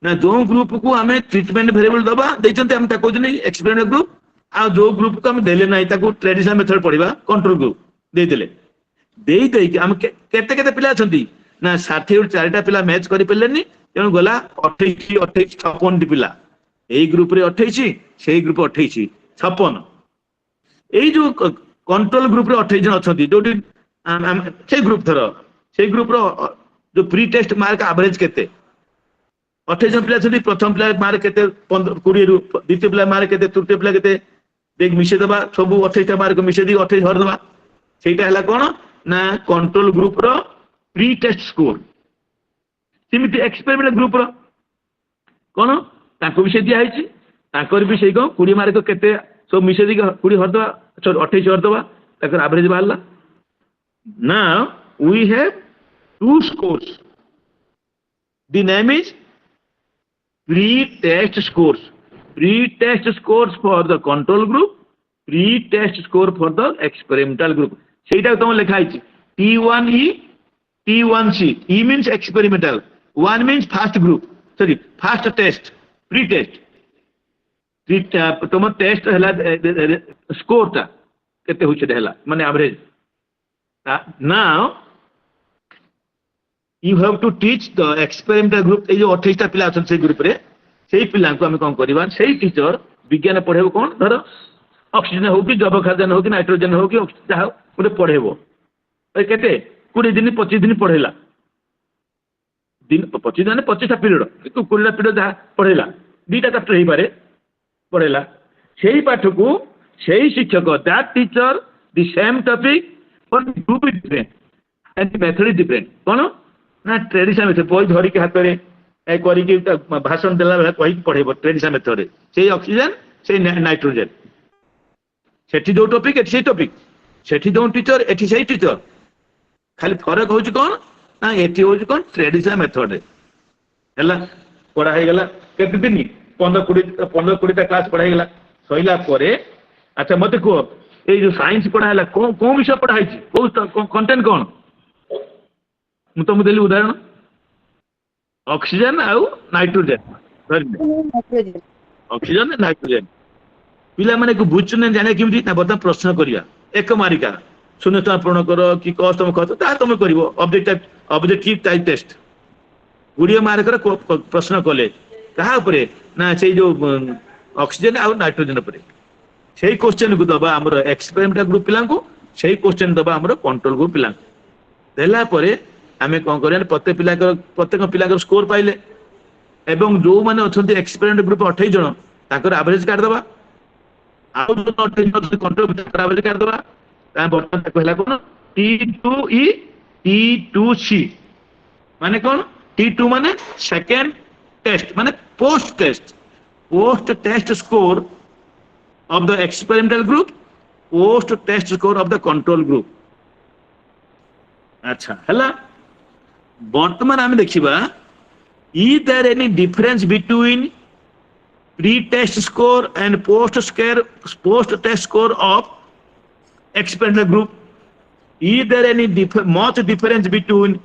ना जो ग्रुप को हमें ट्रीटमेंट वेरिएबल दबा देचंते हम ता कोजनी एक्सपेरिमेंट ग्रुप आ जो ग्रुप को हम देले नाही ताको ट्रेडिशनल मेथड पढिबा कंट्रोल ग्रुप दे देले देई देई हम केते केते पिला छथि ना 60 और 4टा पिला मैच करि पेलेनी तेनु गला 28 28 56 पिला एई ग्रुप रे 28 सेही ग्रुप 28 56 एई जो कंट्रोल ग्रुप रे 28 जन अछथि जोटी से ग्रुप थरो से ग्रुप रो जो प्री टेस्ट मार्क एवरेज केते 28 जन पिला छथि प्रथम पिला मार्क केते 15 20 रु द्वितीय पिला मार्क केते तृतीय पिला केते देख मिसे दबा सब 28 टा मार्क मिसे दी 28 हर दबा सेटा हला कोन ना कंट्रोल ग्रुप रो प्री टेस्ट स्कोर सिमिति एक्सपेरिमेंट ग्रुप रो कोन ताको विषय दिया हैछि ताकर भी सही कौन 20 मार्क केते सब मिसे दी 20 हर दवा 28 हर दवा ताकर average बाहरला now we have two scores the name is pre-test scores for the control group pre-test score for the experimental group ସେଇଟା ତମ ଲେଖା ହେଇଛି T1E T1C E means experimental 1 means first group sorry first test pre-test तुम test है score टा केते होइछ देला माने average now you have to teach the experimental group ए जो 28 टा पिला अछन से ग्रुप रे सेही पिला को हम कोन करबा सेही टीचर विज्ञान पढेबो कोन धर ऑक्सीजन हो कि जैव खाद्यान्न हो कि नाइट्रोजन हो कि ऑक्सीजन हो उडे पढेबो ए केते 20 दिन 25 दिन पढेला दिन 25 दिन 25 टा पीरियड तो 20 टा पीरियड पढेला दीटा चैप्टर हे बारे पढ़ेला सही पाठ को सही शिक्षक that teacher the same topic but group is different and the method is different कोन ना ट्रेडिशनल मेथड बोई धरी के हाथ रे ए करी के भाषण देला बेला कहि पढ़ेबो ट्रेडिशनल मेथड रे सही ऑक्सीजन सही नाइट्रोजन सेठी दो टॉपिक एठी सही टॉपिक सेठी दो टीचर एठी सही टीचर खाली फरक होची कोन ना एठी होची कोन ट्रेडिशनल मेथड रे हला पढ़ा हे गेला केते दिन 15-20 क्लास पढ़ाई गला सइला परे अच्छा मते को ए जो साइंस पढ़ाइला को विषय पढ़ाई छी को कंटेंट कोन मु तो देली उदाहरण ऑक्सीजन आउ नाइट्रोजन ऑक्सीजन नाइट्रोजन पिला माने को बुझने जाने केमती ना बता प्रश्न करिया एक मारिका शून्यता पूर्ण करो कि कष्ट तुम कहतो ता तुम करिवो ऑब्जेक्टिव टाइप टेस्ट 20 मार्क रे प्रश्न कले कहा उपरे ना से जो ऑक्सीजन आ नाइट्रोजन उपरे सेही क्वेश्चन को दबा हमर एक्सपेरिमेंटल ग्रुप पिला को सेही क्वेश्चन दबा हमर कंट्रोल ग्रुप पिला देला परे हमें कोन करे प्रत्येक पिला स्कोर पाइले एवं जो माने अछंती एक्सपेरिमेंट ग्रुप 28 जण ताकर एवरेज काट दबा आ जो 28 जण कंट्रोल ताकर एवरेज काट दबा ता बर्तन कहला कोन T2E T2C माने कोन T2 माने सेकंड टेस्ट माने post test score of the experimental group post test score of the control group अच्छा हला वर्तमान हम देखिबा is there any difference between pre test score and post test score of experimental group is there any much difference between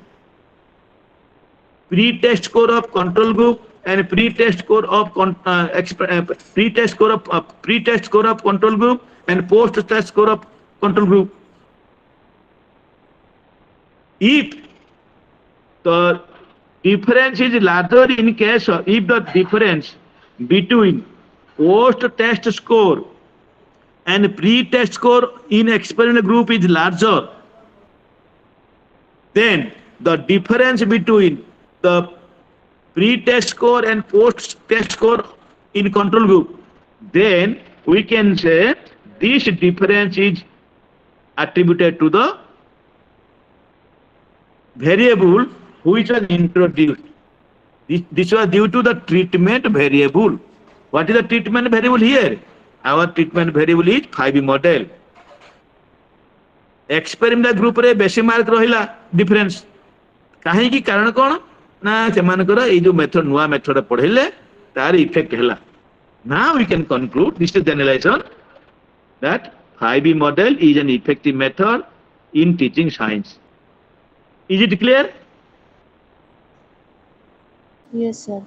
pre-test score of control group and pre-test score of pre-test score of control group and post-test score of control group. If the difference is larger in case of if the difference between post-test score and pre-test score in experimental group is larger, then the difference between the pre-test score and post-test score in control group, then we can say this difference is attributed to the variable which was introduced. This was due to the treatment variable. What is the treatment variable here? Our treatment variable is 5 model. Experimental group रे बेसी mark रहिला difference काहे की कारण कोन ना से मानकर ए जो मेथड नुवा मेथड पढेले तार इफेक्ट हैला now we can conclude this is the analysis that 5E model is an effective method in teaching science. Is it clear? Yes, sir.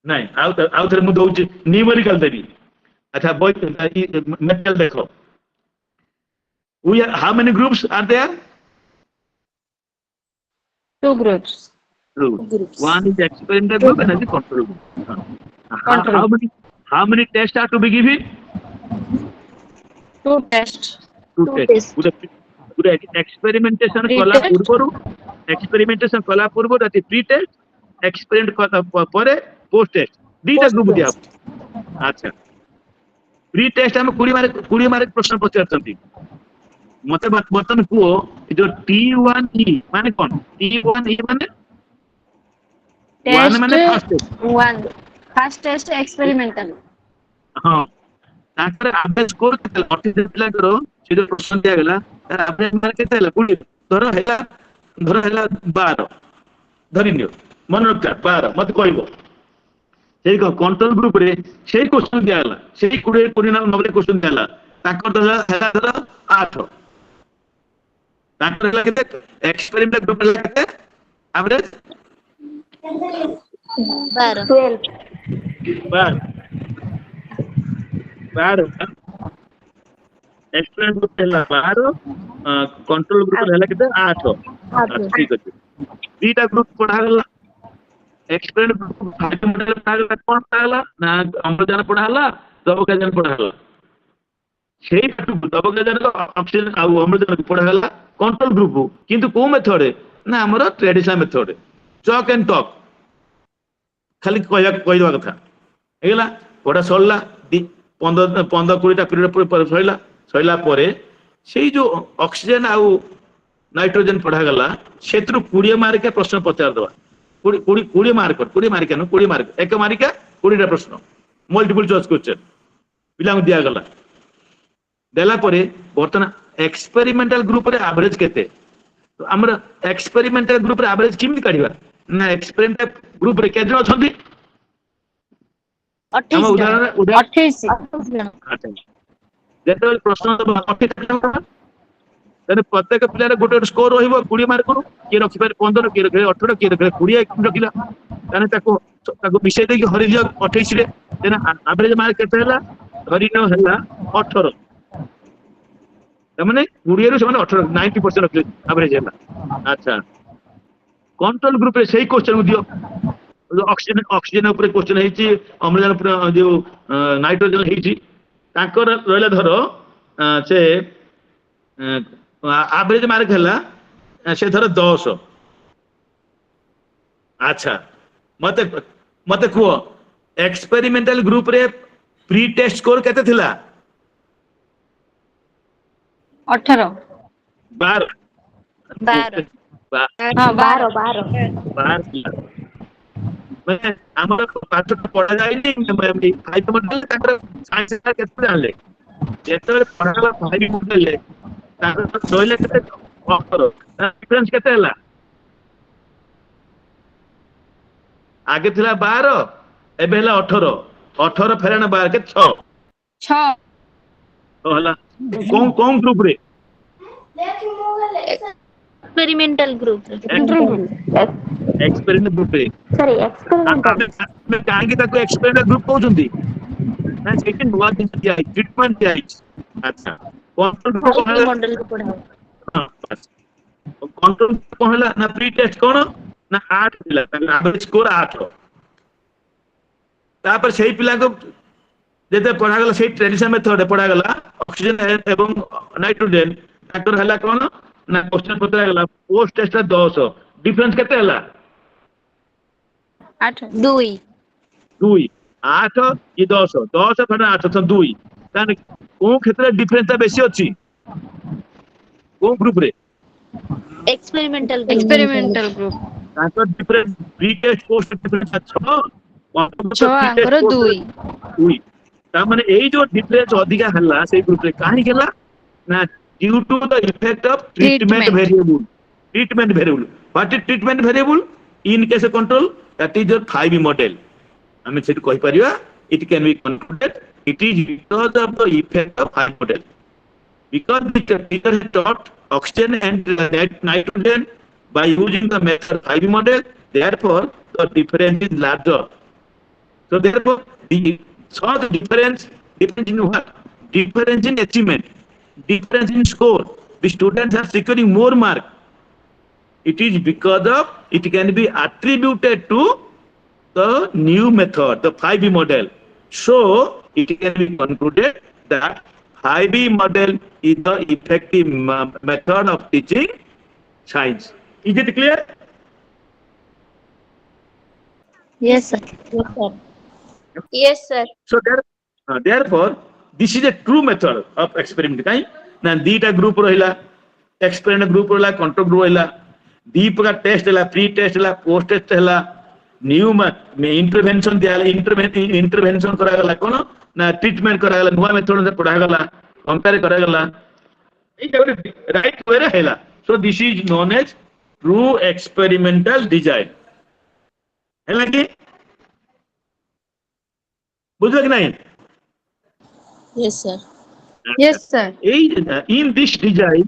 नहीं आउ थरे मु दउची न्यूमेरिकल देबी अच्छा बोय मेथड देखो we are, how many groups are there? 2 groups. Groups. One is experimental group and another control group. How many tests are to be given? 2 tests. Two tests. Good experimentation kala purbo that is pre-test, experiment pore post test. Dita group dia. Acha. Pre-test हम 20 mark प्रश्न पचारछंती. मते बर्तन को जो T1E माने कोन T1E माने 1 माने first test 1 First test experimental. हाँ ताकर एवरेज स्कोर केते 28 पिला करो से जो प्रश्न दिया गेला तार एवरेज मार्क केते हला 20 धर हला 12 धरि नियो मन रखा 12 मत कहबो सेई को कंट्रोल ग्रुप रे सेई क्वेश्चन दिया गेला सेई 20 ना 90 क्वेश्चन दिया गेला ताकर हला धर 8 ताकर हला केते एक्सपेरिमेंटल ग्रुप हला केते एवरेज 12 12 एक्सपेरिमेंट ग्रुप हला 12 कंट्रोल ग्रुप हला केते 8 ठीक अछि दीटा ग्रुप पढ़ा गला एक्सपेरिमेंट ग्रुप फाइव मॉडल पढ़ा गला कोन पढ़ा गला ना अम्लजान पढ़ा गला दबकाजान पढ़ा गला सेही दबकाजान को ऑक्सीजन आ अम्लजान को पढ़ा गला कंट्रोल ग्रुप किंतु को मेथड ना हमर traditional method chalk and talk खाली कहवा कथा हेला पढ़ा सरला 15 20 टा पीरियड पर सरला परे सेही जो ऑक्सीजन आ नाइट्रोजन पढ़ा गला क्षेत्र 20 मार्क प्रश्न पचार दवा 20 मार्क 20 मार्क एक मार्क 20 टा प्रश्न मल्टीपल चॉइस क्वेश्चन पिला दिया गला देला परे वर्तमान एक्सपेरिमेंटल ग्रुप रे एवरेज केते तो हमर एक्सपेरिमेंटल ग्रुप रे एवरेज किमि काढिबा ना एक्सपेरिमेंटल ग्रुप रे केजन अछंती हम 28 28 जण जेते प्रश्न 28 तेने प्रत्येक पिलार गोटे स्कोर रहिबो 20 मार्क करू के रखि पारे 15 के रखि 18 के रखि 20 रखिला ताने ताको विषय दे हरि दियो 28 रे तेने एवरेज मार्क केते हला हरि न हला 18 तमने 20 रे समान 18 90% रखले एवरेज हला अच्छा कंट्रोल ग्रुप रे सही क्वेश्चन दियो जो ऑक्सीजन ऊपर क्वेश्चन हेची अम्लजान ऊपर जो नाइट्रोजन हेची ताकर रहला धरो से एवरेज मार्क हला से धर 10 अच्छा मते को एक्सपेरिमेंटल ग्रुप रे प्री टेस्ट स्कोर केते थिला 18 12 हाँ 12 मैं हमर पाठ पढ़ा जाय नै फाइव मॉडल ताकर साइंस का केते जानले जेते पढ़ाला फाइव मॉडल ले ताकर सोइले केते ऑफर डिफरेंस केते हला आगे थिला 12 एबे हला 18 फेरन 12 के 6 तो हला कौन ग्रुप रे एक्सपेरिमेंटल ग्रुप एक्सपेरिमेंट ग्रुप रे सॉरी एक्सपेरिमेंटल मैं काहे ताको एक्सपेरिमेंट ग्रुप कहउछंती ना सेकंड वन दिया ट्रीटमेंट दिया अच्छा कंट्रोल मॉडल को पढ़ा कंट्रोल कहला ना प्री टेस्ट कोन ना 8 पिला एवरेज स्कोर 8 तापर सेही पिला को जेते पढ़ा गला सेही ट्रेडिशनल मेथड पढ़ा गला ऑक्सीजन एवं नाइट्रोजन ताकर हला कोन ना क्वेश्चन पत्र गला पोस्ट टेस्ट 10 डिफरेंस केते हला 8 2 2 8 ये 10 फेर 8 तो 2 ताने को क्षेत्र डिफरेंस बेसी अछि को ग्रुप रे एक्सपेरिमेंटल ग्रुप ताकर difference pre test post difference 6 आंकर 2 ता माने एई जो डिफरेंस अधिका हल्ला से ग्रुप रे काहे गेला ना due to the effect of treatment variable what is treatment variable in case control that is your 5 model हमें से कहि परिया it can be concluded it is because of the effect of 5 model because the teacher has taught oxygen and nitrogen by using the method 5 model therefore the difference is larger so therefore the difference in what difference in achievement difference in score the students are securing more mark it is because of it can be attributed to the new method the 5 model so it can be concluded that 5 model is the effective method of teaching science is it clear yes sir yes sir so therefore this is a true method of experiment kai na dita group rahila experiment group rahila control group rahila दी प्रकार test हला pre test हला post test हला new intervention दिया intervention करा गला कोन ना treatment करा गला नुवा मेथड से पढ़ा गला कंपेयर करा गला राइट वे रे हैला so this is known as true experimental design हैला कि बुझल कि नहीं Yes, sir. Yes, sir. in this design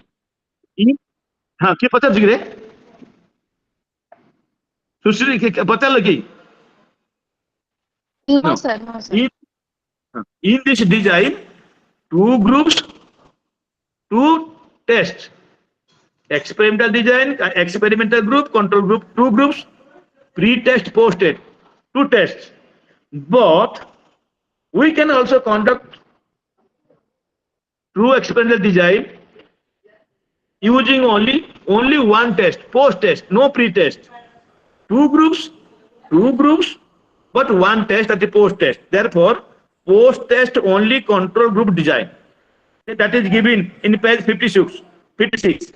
in हाँ क्या पता जिगरे सुश्री के पता लगी No, sir. No, sir. in this design two groups two tests experimental design experimental group control group two groups pre-test post-test two tests but we can also conduct true experimental design using only one test post-test no pre-test two groups but one test at the post-test therefore post-test only control group design that is given in page 56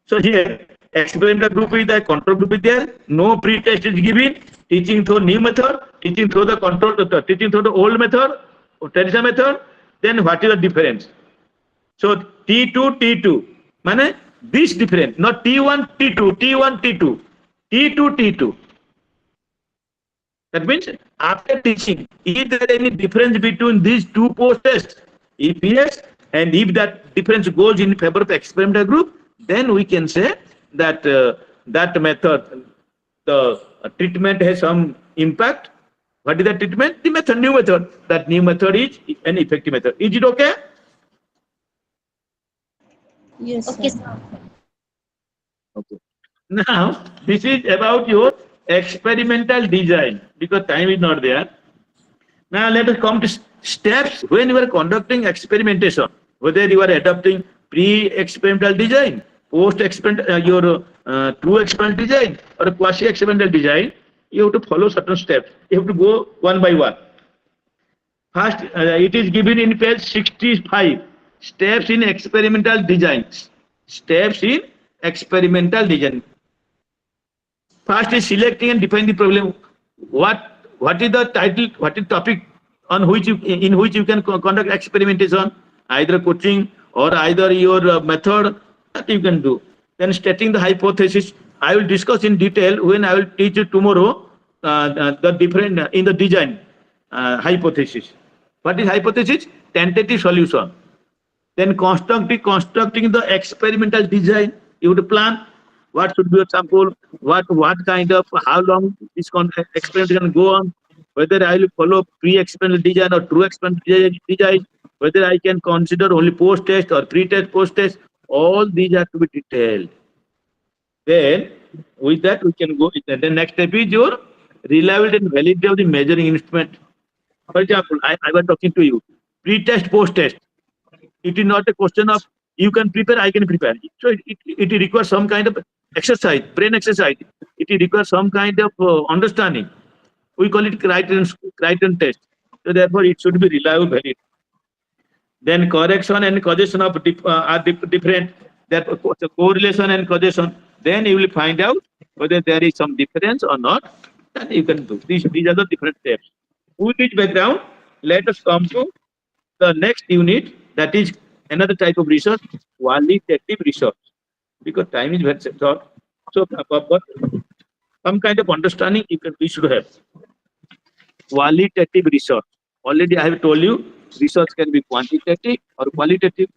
so here experimental group is there control group is there no pre-test is given teaching through new method teaching through the control teaching through the old method or traditional method then what is the difference so T2 माने this difference not T1 T2 T2 that means after teaching is there any difference between these two post tests if yes and if that difference goes in favor of experimental group then we can say that that method the treatment has some impact what is the treatment the method new method that new method is an effective method is it okay Yes, Okay, sir. sir. okay now this is about your experimental design because time is not there now let us come to steps when you are conducting experimentation whether you are adopting pre-experimental design post-experimental your true experimental design or quasi-experimental design you have to follow certain steps you have to go one by one first it is given in page 65 steps in experimental design first is selecting and define the problem what is the title what is topic on which you in which you can conduct experimentation either coaching or either your method that you can do then stating the hypothesis I will discuss in detail when I will teach you tomorrow the different in the design hypothesis what is hypothesis tentative solution then constructing the experimental design you have to plan what should be your sample what kind of how long this experiment can go on whether I will follow pre-experimental design or true experimental design whether I can consider only post-test or pre-test post-test all these have to be detailed then with that we can go the next step is your reliability and validity of the measuring instrument for example I was talking to you pre-test post-test it is not a question of you can prepare I can prepare so it requires some kind of exercise brain exercise it requires some kind of understanding we call it criterion test so therefore it should be reliable valid then correction and causation of are different that correlation and causation then you will find out whether there is some difference or not then you can do these are the different steps with this background let us come to the next unit that is another type of research qualitative research because time is very short so but some kind of understanding we should have qualitative research already I have told you research can be quantitative or qualitative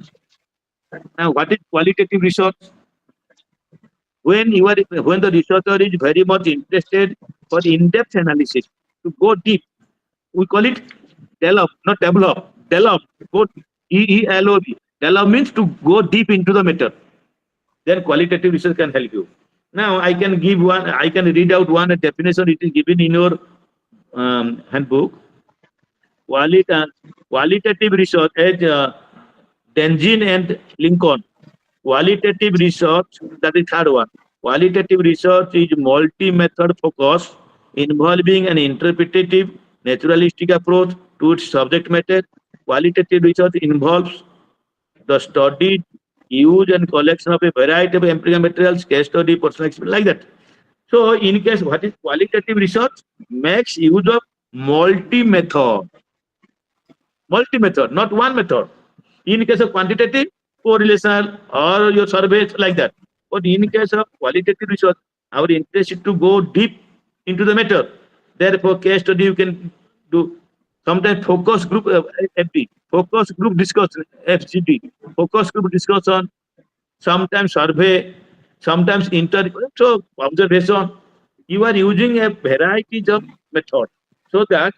now what is qualitative research when the researcher is very much interested for in-depth analysis to go deep we call it develop go develop develop means to go deep into the matter then qualitative research can help you now I can read out one definition it is given in your handbook qualitative research as Dengin and Lincoln qualitative research that is third one qualitative research is multi-method focus involving an interpretative naturalistic approach to its subject matter qualitative research involves the study use and collection of a variety of empirical materials case study personal experience like that So in case what is qualitative research makes use of multi-method, not one method. In case of quantitative, correlation or your surveys like that. But in case of qualitative research, our interest is to go deep into the matter. Therefore, case study you can do. Sometimes focus group FD, focus group discussion FGD, focus group discussion. Sometimes survey, sometimes so observation. You are using a variety of method so that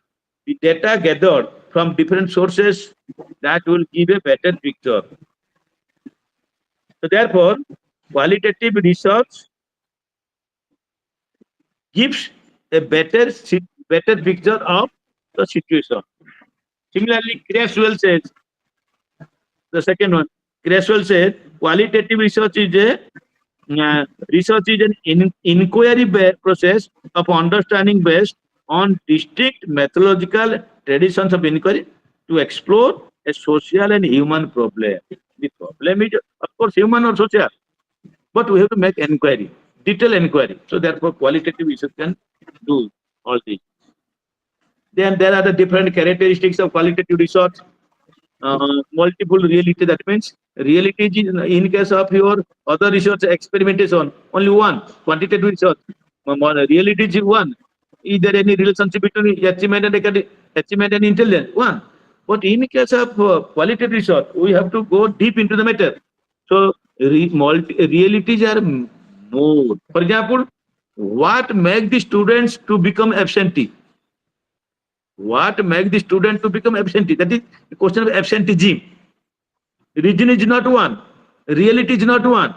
the data gathered from different sources that will give a better picture. So therefore, qualitative research gives a better picture of the situation. Similarly, Creswell says, the second one, Creswell says, qualitative research is an inquiry process of understanding based on distinct methodological traditions of inquiry to explore a social and human problem. The problem is, of course, human or social, but we have to make inquiry, detailed inquiry. So therefore, qualitative research can do all these. Then there are the different characteristics of qualitative research. Multiple reality, that means reality is in case of your other research experimentation only one, quantitative research reality is one. Is there any relationship between achievement and intelligence? One. But in case of qualitative research, we have to go deep into the matter. So realities are more. For example, what make the students to become absentee? What make the student to become absentee? That is the question of absenteeism. Reason is not one. Reality is not one.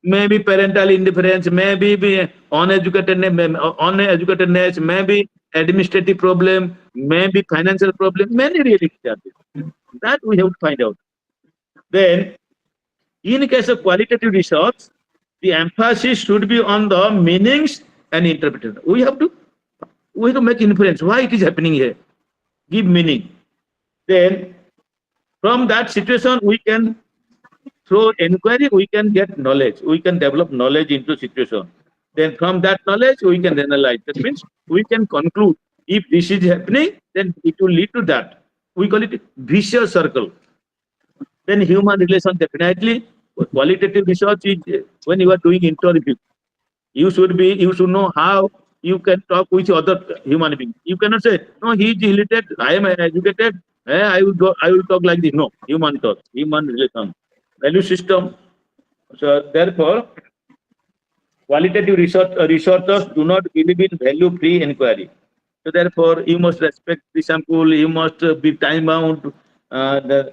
Maybe parental indifference, maybe uneducatedness, maybe administrative problem, maybe financial problem. Many realities are there. That we have to find out. Then, in case of qualitative research, the emphasis should be on the meanings and interpretation. We have to make inference. Why it is happening here? Give meaning. Then, from that situation, we can through inquiry, we can get knowledge. We can develop knowledge into situation. Then from that knowledge, we can analyze. That means we can conclude if this is happening, then it will lead to that. We call it vicious circle. Then human relation, definitely. Qualitative research is when you are doing interview. You should know how you can talk with other human being. You cannot say, no, he is illiterate, I am educated, I will talk like this. No, human talk, human relation. Value system. So therefore, qualitative researchers do not believe in value-free inquiry. So therefore, you must respect the sample. You must be time bound. The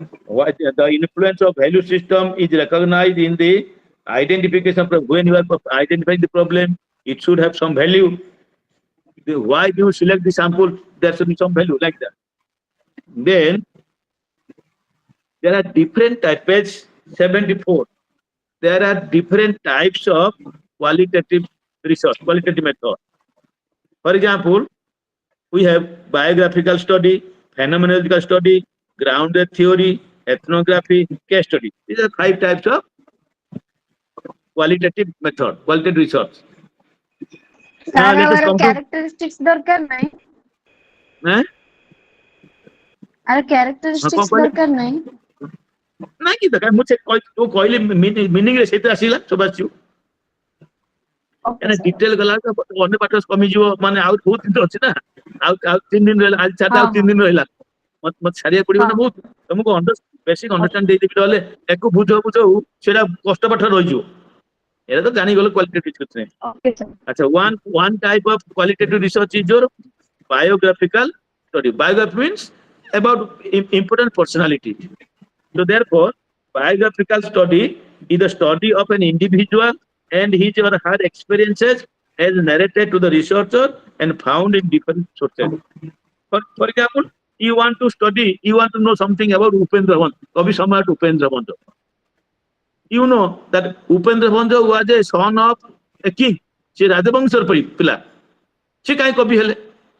influence of value system is recognized in the identification of when you are identifying the problem. It should have some value. Why do you select the sample? There should be some value like that. Then there are different types. 74. There are different types of qualitative research, qualitative method. For example, we have biographical study, phenomenological study, grounded theory, ethnography, case study. These are 5 types of qualitative method, qualitative research. Now let us come to characteristics दरकार नहीं are characteristics दरकार नहीं ना कि दरकार मुझे तो कहले मीनिंग रे सेते आसीला सब आछियो एना डिटेल गला तो अन्य पाठस कमी जिवो माने आउट बहुत दिन अछि ना आउट 3 दिन रहला आज चाटा 3 दिन रहला मत छाड़िया पड़िबो ना बहुत तुमको बेसिक अंडरस्टैंड दे देबी रहले एको बुझो सेरा कष्ट पाठ रहि जिवो एरा तो जानि गलो क्वालिटेटिव रिसर्च ने ओके सर अच्छा one type of qualitative research is your biographical study. Biography means about important personalities. So therefore, biographical study is the study of an individual and his or her experiences as narrated to the researcher and found in different sources. For example, you want to know something about Upendra Bhanj, Kavi Samrat Upendra Bhanj. You know that Upendra Bhanj was a son of a king. She Rajabangshar pila. She kahi kavi hele.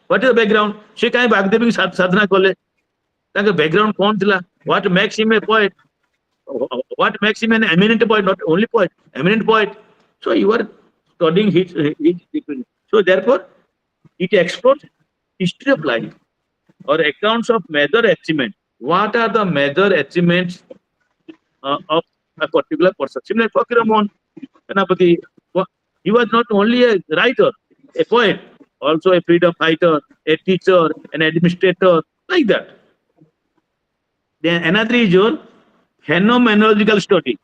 What is the background? She kahi Bhagdevi sadhana kale. ତାଙ୍କ background କଣ ଥିଲା? What makes him a poet? What makes him an eminent poet? Not only poet, eminent poet. So you are studying his. So therefore, it explores history of life or accounts of major achievements. What are the major achievements of a particular person? Similar Fakiraman Ganapati, he was not only a writer, a poet, also a freedom fighter, a teacher, an administrator, like that. Then another is your phenomenological study.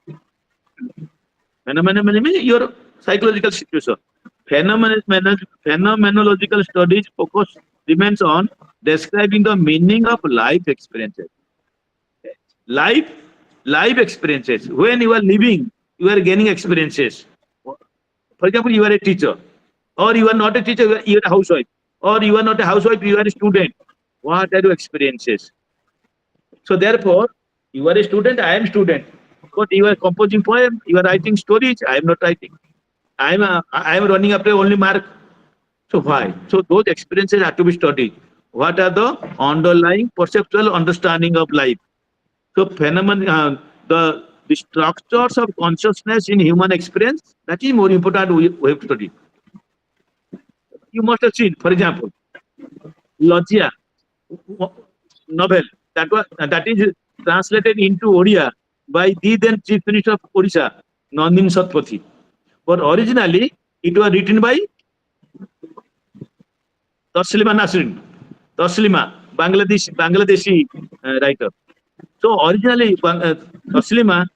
Phenomenon means your psychological situation. Phenomenological studies focus remains on describing the meaning of life experiences. Life, life experiences. When you are living, you are gaining experiences. For example, you are a teacher, or you are not a teacher, you are a housewife, or you are not a housewife, you are a student. What are your experiences? So therefore, you are a student, I am student. But you are composing poem, you are writing stories, I am not writing. I am running after only mark. So why? So those experiences have to be studied. What are the underlying perceptual understanding of life? So the structures of consciousness in human experience, that is more important we have to study. You must have seen, for example, Logia novel that is translated into Odia by the then Chief Minister of Odisha, Nandin Satpathy. But originally, it was written by Taslima Nasrin, Taslima, Bangladeshi writer. So originally, Taslima,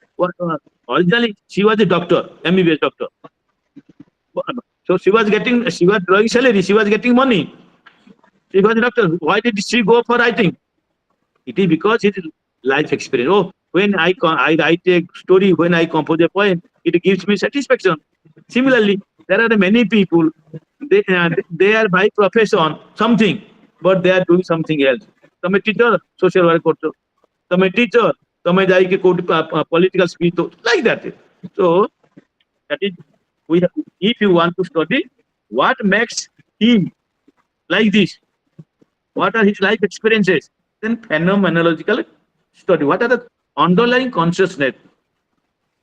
originally she was a doctor, MBBS doctor. So she was drawing salary, she was getting money. She was a doctor. Why did she go for writing? It is because it is life experience. Oh, when I write a story, when I compose a poem, it gives me satisfaction. Similarly, there are many people, they are by profession something, but they are doing something else. तमे teacher, social work करते हो. तमे teacher, तमे जाई के political speech like that. So that is, if you want to study what makes him like this, what are his life experiences, then phenomenological study. What are the underlying consciousness?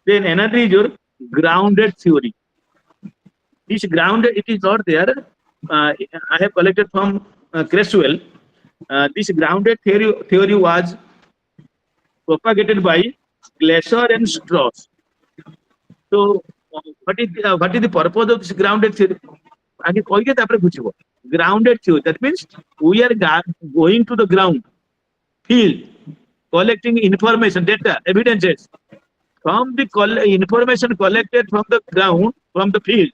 Then another is your grounded theory. This grounded, it is not there. I have collected from Creswell. This grounded theory was propagated by Glaser and Strauss. So, what is the purpose of this grounded theory? Grounded theory. That means we are going to the ground, field, collecting information, data, evidences. From the information collected from the ground, from the field,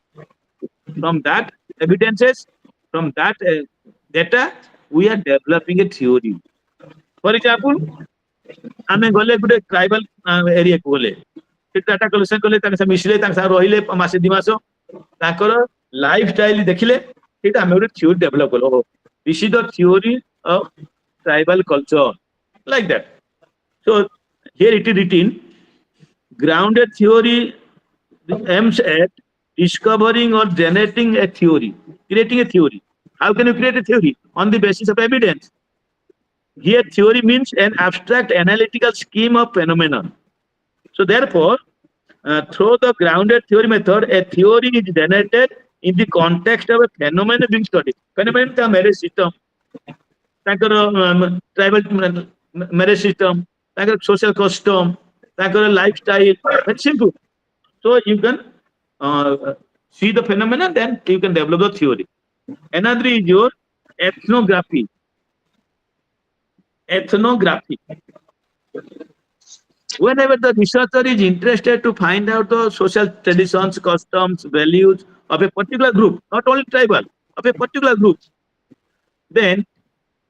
from that evidences, from that data, we are developing a theory. For example, आमे गले गुटे tribal area को गले data collection कले ताके मिसले ताके सा रहिले मासे दिमासो ताकर लाइफ स्टाइल देखिले एटा आमे गुटे थ्योरी डेवलप कलो this is the theory of tribal culture like that so here it is written grounded theory aims at discovering or generating a theory, creating a theory. How can you create a theory? On the basis of evidence. Here theory means an abstract analytical scheme of phenomena. So therefore, through the grounded theory method, a theory is generated in the context of a phenomenon being studied. Phenomenon is a marriage system, tribal marriage system, social custom, lifestyle. It's simple. So you can see the phenomenon, then you can develop the theory. Another is your ethnography. Ethnography. Whenever the researcher is interested to find out the social traditions, customs, values of a particular group, not only tribal, of a particular group, then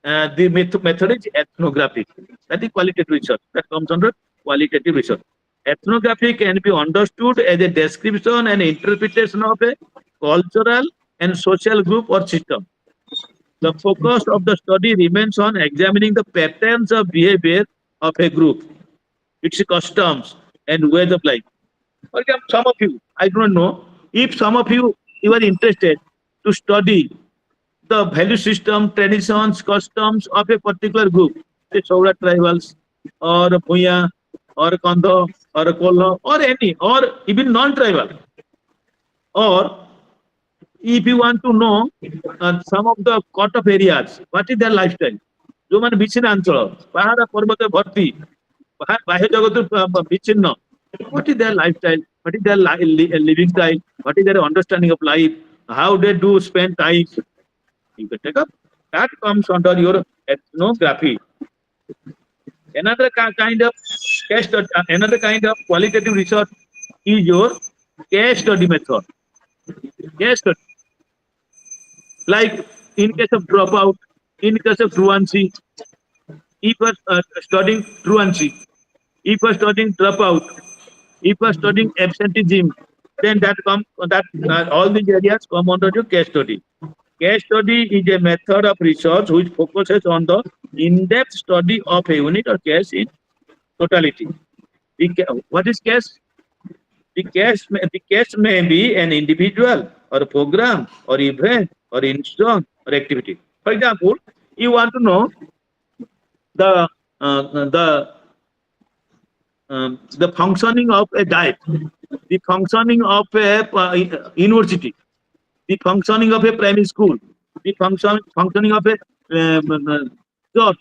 the method is ethnography. That is qualitative research. That comes under qualitative research. Ethnography can be understood as a description and interpretation of a cultural and social group or system. The focus of the study remains on examining the patterns of behavior of a group, its customs and ways of life. For example, some of you, I don't know, if some of you are interested to study the value system, traditions, customs of a particular group, say Saura tribals, or Puya, or Kando, or Kolo, or any, or even non-tribal, or if you want to know some of the cut-off areas, what is their lifestyle? जो माने विच्छिन्न अंचल पहाड़ पर्वत भर्ती बाह्य जगत विच्छिन्न, what is their lifestyle, what is their living style, what is their understanding of life, how they do spend time, you can take up. That comes under your ethnography. Another kind of case study, another kind of qualitative research is your case study method. Case study. Like in case of dropout, in case of truancy, if you are studying truancy, if you are studying dropout, if you are studying absenteeism, then all these areas come under your case study. Case study is a method of research which focuses on the in-depth study of a unit or case in totality. What is case? The case may be an individual or a program or event or instance or activity. For example, you want to know the the functioning of a diet, the functioning of a university, the functioning of a primary school, the functioning of a church.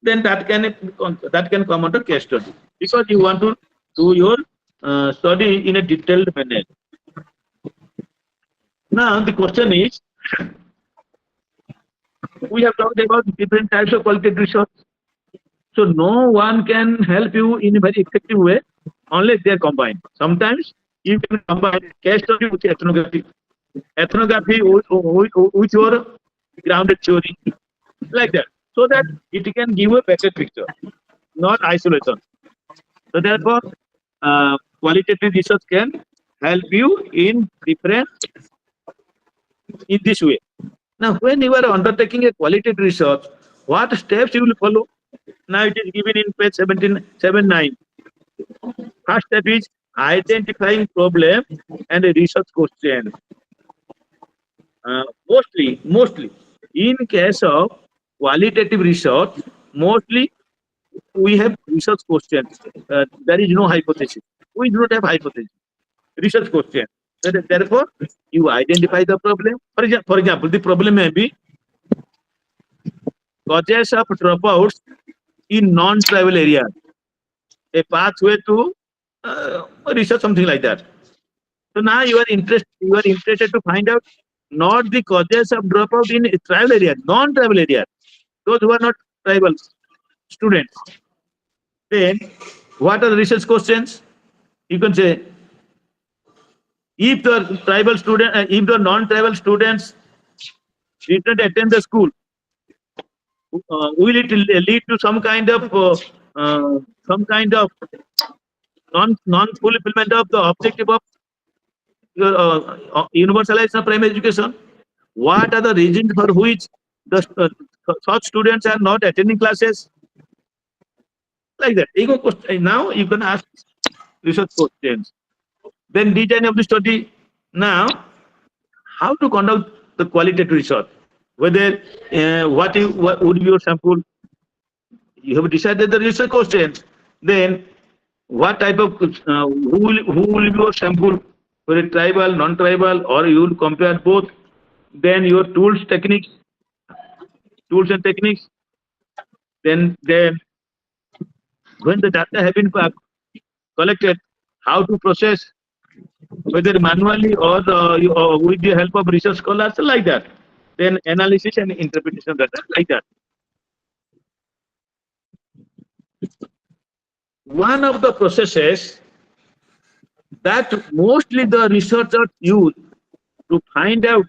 Then that can come under case study because you want to do your study in a detailed manner. Now the question is, we have talked about different types of qualitative research. So no one can help you in a very effective way unless they are combined. Sometimes you can combine case study with ethnography. Ethnography with your grounded theory, like that, so that it can give a better picture, not isolation. So therefore, qualitative research can help you in this way. Now, when you are undertaking a qualitative research, what steps you will follow? Now it is given in page 1779. First step is identifying problem and a research question. Mostly, in case of qualitative research, mostly we have research questions. There is no hypothesis. We do not have hypothesis. Research question. Therefore, you identify the problem. For example, the problem may be causes of dropouts in non-tribal areas, a pathway to research, something like that. So now you are interested to find out not the causes of dropout in tribal area, non-tribal area, those who are not tribal students. Then what are the research questions? You can say, if the if the non-tribal students did not attend the school, will it lead to some kind of non-fulfillment of the objective of your universalized primary education? What are the reasons for which the such students are not attending classes? Like that. Now you can ask research questions. Then design of the study. Now, how to conduct the qualitative research? Whether what would be your sample? You have decided the research question. Then what type of who will be your sample? Whether tribal, non-tribal, or you will compare both. Then your tools and techniques. Then when the data have been collected, how to process, whether manually or with the help of research scholars, like that. Then analysis and interpretation of data, like that. One of the processes that mostly the researchers use to find out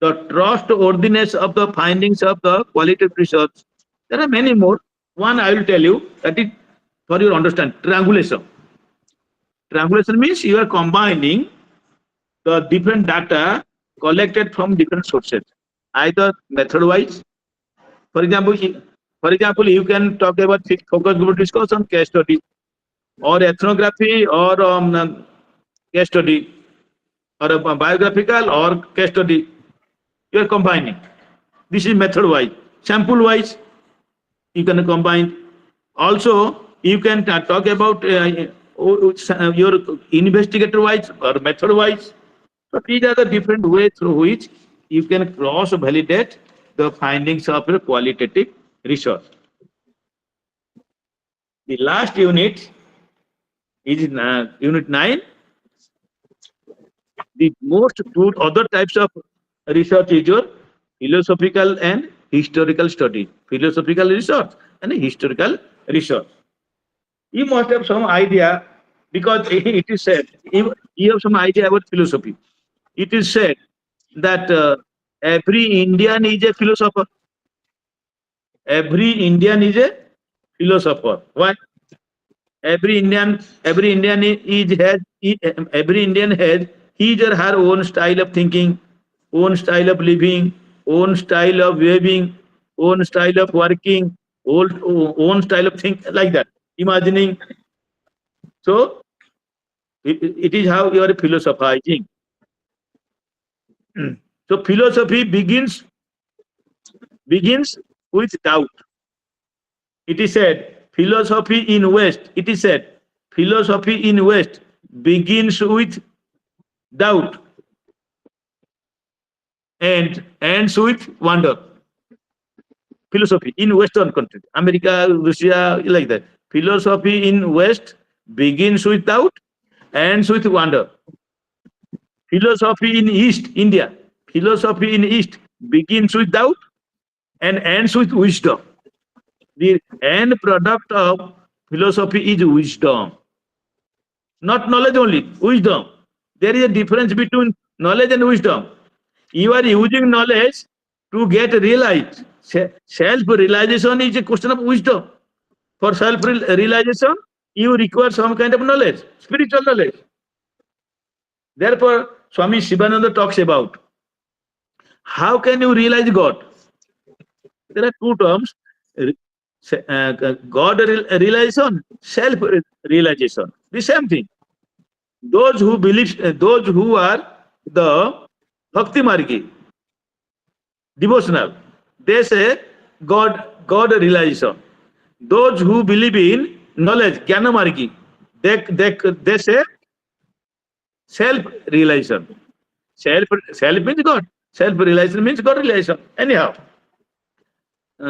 the trustworthiness of the findings of the qualitative research. There are many more. One I will tell you, that is for your understanding, triangulation. Triangulation means you are combining the different data collected from different sources, either method-wise. For example, you can talk about focus group discussion, case study, or ethnography, or case study, or a biographical or case study. You are combining. This is method-wise. Sample-wise, you can combine. Also, you can talk about your investigator-wise or method-wise. So these are the different ways through which you can cross-validate the findings of your qualitative research. The last unit is unit 9. The most good other types of research is your philosophical and historical study. Philosophical research and historical research. You must have some idea because it is said, you have some idea about philosophy. It is said that every Indian is a philosopher. Every Indian is a philosopher. Why? Every Indian every Indian has his or her own style of thinking, own style of living, own style of behaving, own style of working, own style of think like that, imagining. So it is how you are philosophizing. So philosophy begins with doubt. It is said philosophy in West. It is said philosophy in West begins with doubt and ends with wonder. Philosophy in Western countries, America, Russia, like that. Philosophy in West begins with doubt, ends with wonder. Philosophy in East, India, philosophy in East begins with doubt and ends with wisdom. The end product of philosophy is wisdom. Not knowledge only, wisdom. There is a difference between knowledge and wisdom. You are using knowledge to get realized. Self-realization is a question of wisdom. For self-realization, you require some kind of knowledge, spiritual knowledge. Therefore, Swami Shivananda talks about how can you realize God? There are two terms, God realization, self-realization. The same thing. Those who believe, those who are the Bhakti Margi, devotional, they say God realization. Those who believe in knowledge, Jnana Margi, they say self-realization. Self means God. Self-realization means God realization. Anyhow,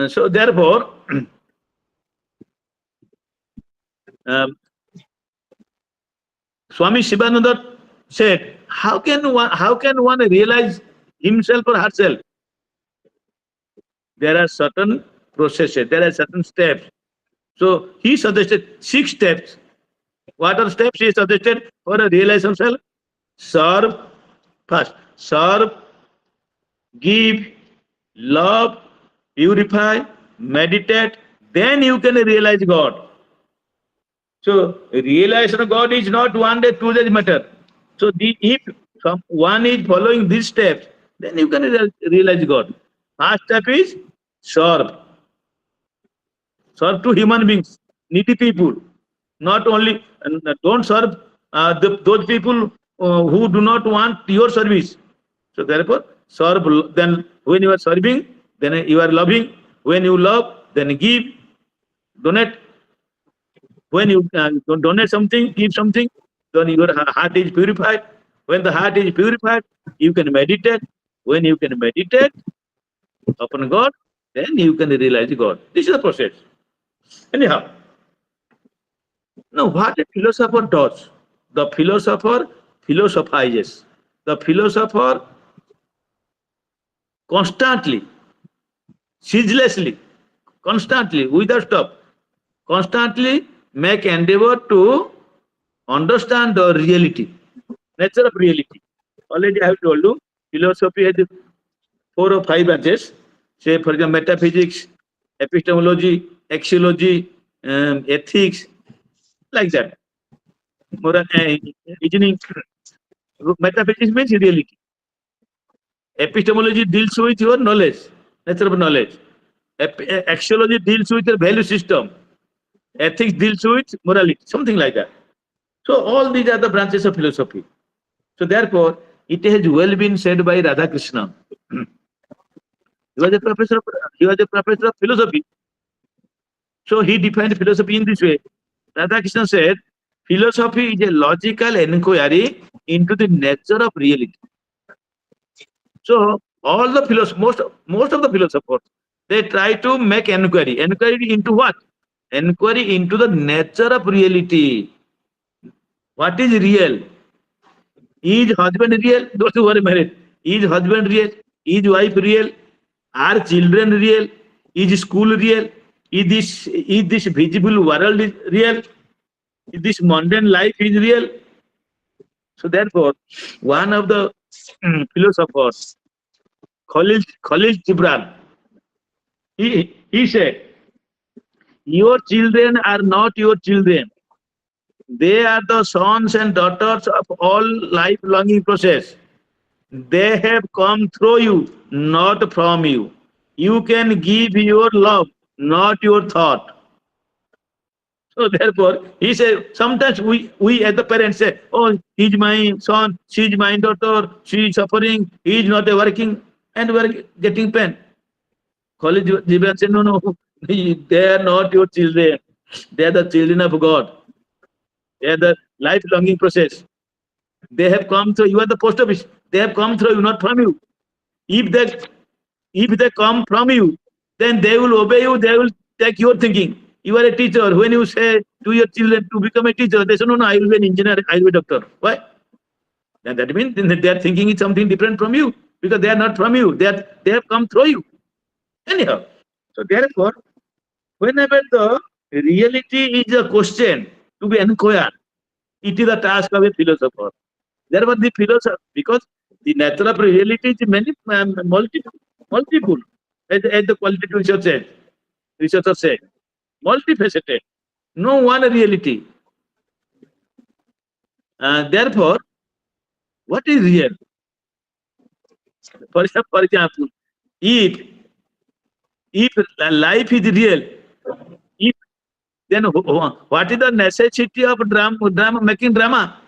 so therefore, um, Swami Shivananda said, how can one realize himself or herself? There are certain processes, there are certain steps. So he suggested 6 steps. What are steps he suggested for a realization self? Serve first. Serve, give, love, purify, meditate. Then you can realize God. So realization of God is not 1 day, 2 days matter. So if one is following these steps, then you can realize God. First step is serve. Serve to human beings, needy people. Not only, don't serve those people who do not want your service. So therefore, serve. Then when you are serving, then you are loving. When you love, then give, donate. When you donate something, give something, then your heart is purified. When the heart is purified, you can meditate. When you can meditate upon God, then you can realize God. This is the process. Anyhow, now what a philosopher does, the philosopher philosophizes. The philosopher constantly, ceaselessly, constantly, without stop, constantly make endeavor to understand the reality, nature of reality. Already I have told you, philosophy has 4 or 5 branches. Say, for example, metaphysics, epistemology, axiology, ethics, like that. Moral reasoning. Metaphysics means reality. Epistemology deals with your knowledge, nature of knowledge. Axiology deals with your value system. Ethics deals with morality, something like that. So all these are the branches of philosophy. So therefore, it has well been said by Radhakrishna. He was a professor of philosophy. So he defined philosophy in this way. Radhakrishna said, philosophy is a logical inquiry into the nature of reality. So all the most of the philosophers, they try to make enquiry. Enquiry into what? Enquiry into the nature of reality. What is real? Is husband real? Those who are married. Is husband real? Is wife real? Are children real? Is school real? Is this visible world is real? Is this mundane life is real? So therefore, one of the philosophers, Khalil Gibran, he said, your children are not your children. They are the sons and daughters of all life longing process. They have come through you, not from you. You can give your love, not your thought. So therefore, he said, sometimes we as the parents say, oh, he's my son, she's my daughter, she is suffering, he is not working, and we are getting pain. College Jiban said, no, they are not your children. They are the children of God. They are the life longing process. They have come through, you are the post office. They have come through you, not from you. If they come from you, then they will obey you, they will take your thinking. You are a teacher. When you say to your children to become a teacher, they say, no, I will be an engineer, I will be a doctor. Why? And that means their thinking is something different from you, because they are not from you. They have come through you. Anyhow, so therefore, whenever the reality is a question to be inquired, it is the task of a philosopher. Therefore, the philosopher, because the nature of reality is many multiple, as the qualitative researcher said, multifaceted, no one reality. Therefore, what is real? For example, if life is real, if then what is the necessity of making drama?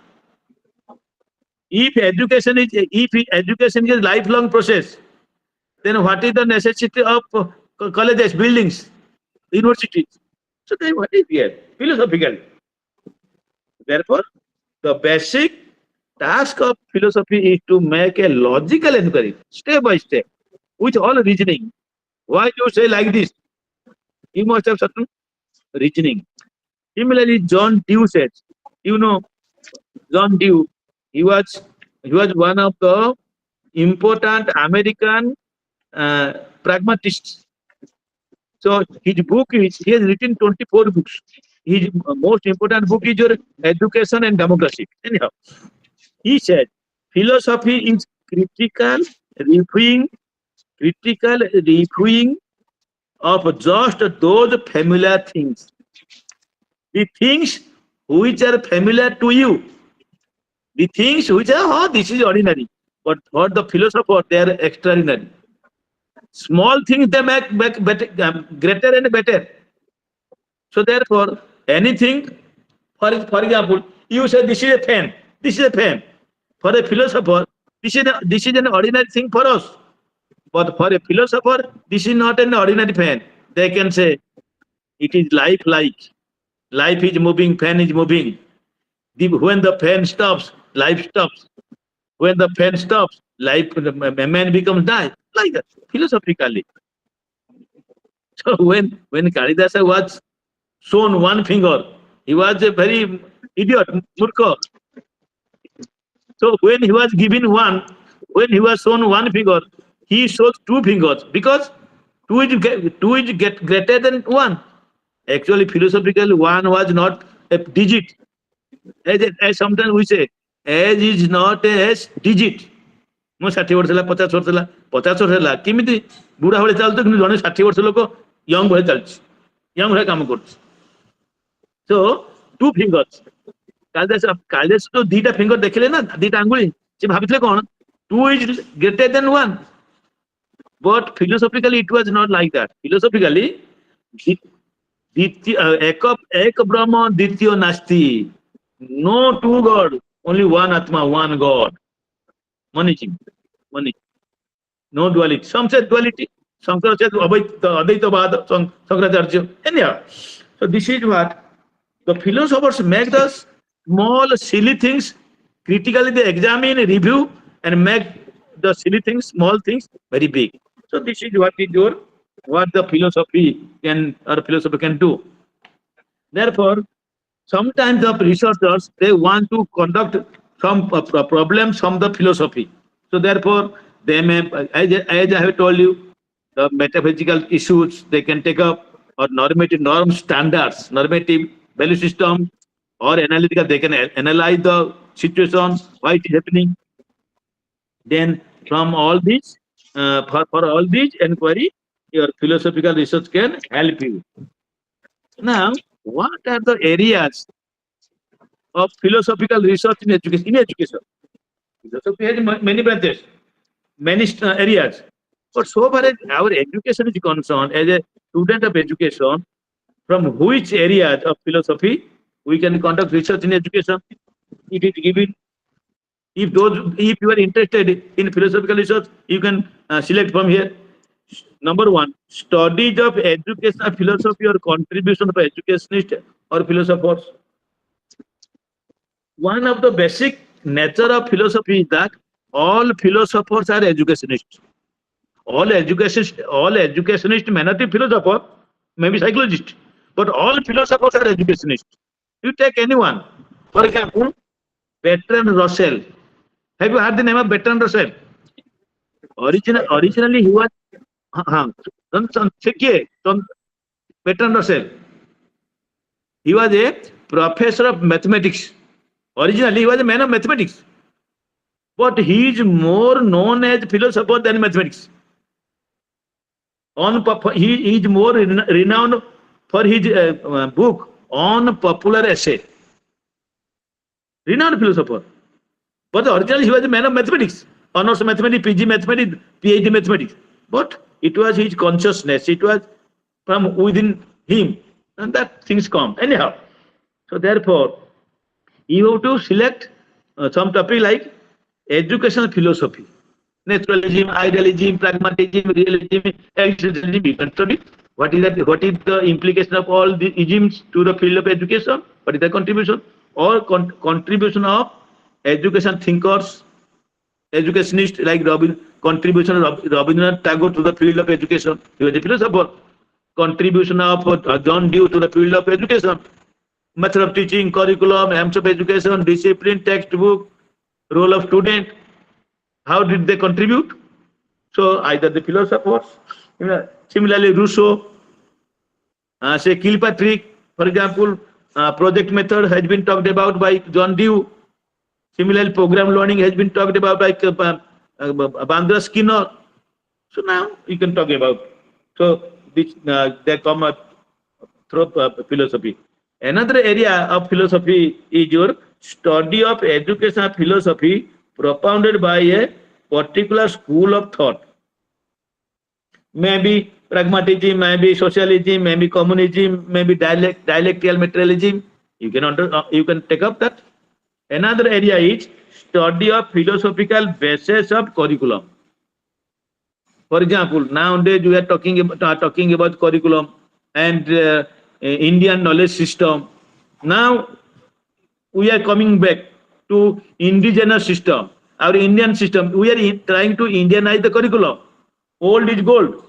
If education is a lifelong process, then what is the necessity of colleges, buildings, universities? So then what is real? Philosophical. Therefore, the basic task of philosophy is to make a logical inquiry, step by step, with all reasoning. Why do you say like this? You must have certain reasoning. Similarly, John Dewey says, you know, John Dewey, he was one of the important American pragmatists. So his book is, he has written 24 books. His most important book is your Education and Democracy. Anyhow, he said, philosophy is reviewing of just those familiar things. The things which are familiar to you. The things which are, oh, this is ordinary. But for the philosopher, they are extraordinary. Small things they make better, greater and better. So therefore, anything, for example, you say this is a pen. This is a pen. For a philosopher, this is an ordinary thing for us. But for a philosopher, this is not an ordinary pen. They can say it is life-like. Life is moving, pen is moving. When the pen stops, life stops. When the pen stops, life, man becomes die. Like that, philosophically. So when Kalidasa was shown one finger, he was a very idiot, murkha. So when he was shown one finger, he shows two fingers, because two is greater than one. Actually, philosophically, one was not a digit. As sometimes we say, age is not a digit. ମୁଁ 60 ବର୍ଷ ହେଲା 50 ବର୍ଷ ହେଲା 50 ବର୍ଷ ହେଲା କେମିତି ବୁଢା ଭଳି ଚାଲୁଛ, କିନ୍ତୁ ଜଣେ 60 ବର୍ଷ ଲୋକ ୟଙ୍ଗ ଭଳି ଚାଲିଛି, ୟଙ୍ଗ ଭଳି କାମ କରୁଛି। ସୋ ଟୁ ଫିଙ୍ଗର୍ସ, କାଳିଦାସ ଯୋଉ ଦିଟା ଫିଙ୍ଗର ଦେଖିଲେ ନା, ଦିଟା ଆଙ୍ଗୁଳି, ସେ ଭାବିଥିଲେ କଣ, two is greater than one. But philosophically it was not like that. Philosophically ଏକ ବ୍ରହ୍ମ ଦ୍ୱିତୀୟ ନାସ୍ତି, no two god, only one आत्मा, वन गॉड। मनीषी no duality, some say duality, Shankara says Advaitavad, Shankaracharya. Anyhow, so this is what the philosophers make, the small silly things critically they examine, review, and make the silly things, small things, very big. So this is what the philosophy can do. Therefore, sometimes the researchers they want to conduct some problems from the philosophy. So therefore, they may, as I have told you, the metaphysical issues they can take up, or norm standards, normative value system, or analytical. They can analyze the situation, why it is happening. Then from all these, for all these inquiry, your philosophical research can help you. Now, what are the areas of philosophical research in education? In education, philosophy has many branches, many areas. But so far as our education is concerned, as a student of education, from which areas of philosophy we can conduct research in education? It is given. If you are interested in philosophical research, you can select from here. Number one, studies of educational philosophy or contribution of educationists or philosophers. One of the basic nature of philosophy is that all philosophers are educationists. All educationists may not be philosopher, maybe psychologist, but all philosophers are educationists. You take anyone, for example, Bertrand Russell. Have you heard the name of Bertrand Russell? Originally he was Bertrand Russell. He was a professor of mathematics. Originally he was a man of mathematics, but he is more known as philosopher than mathematics. He is more renowned for his book on popular essay. Renowned philosopher. But originally he was a man of mathematics, honors mathematics, PG mathematics, PhD mathematics. But it was his consciousness, it was from within him, and that things come. Anyhow, so therefore, you have to select some topic like educational philosophy, naturalism, idealism, pragmatism, realism, existentialism. You can study what is that? What is the implication of all the isms to the field of education? What is the contribution or contribution of education thinkers, educationists like contribution of Rabindranath Tagore to the field of education. He was a philosopher. Contribution of John Dewey to the field of education. Method of teaching, curriculum, aims of education, discipline, textbook, role of student. How did they contribute? So either the philosophers, similarly Rousseau, say Kilpatrick, for example, project method has been talked about by John Dewey. Similarly, program learning has been talked about by Bandra Skinner. So now you can talk about. So this they come up through philosophy. Another area of philosophy is your study of educational philosophy propounded by a particular school of thought. Maybe pragmatism, maybe socialism, maybe communism, maybe dialectical materialism. You can take up that. Another area is study of philosophical basis of curriculum. For example, nowadays we are talking about curriculum and Indian knowledge system. Now we are coming back to indigenous system, our Indian system. We are trying to Indianize the curriculum. Old is gold.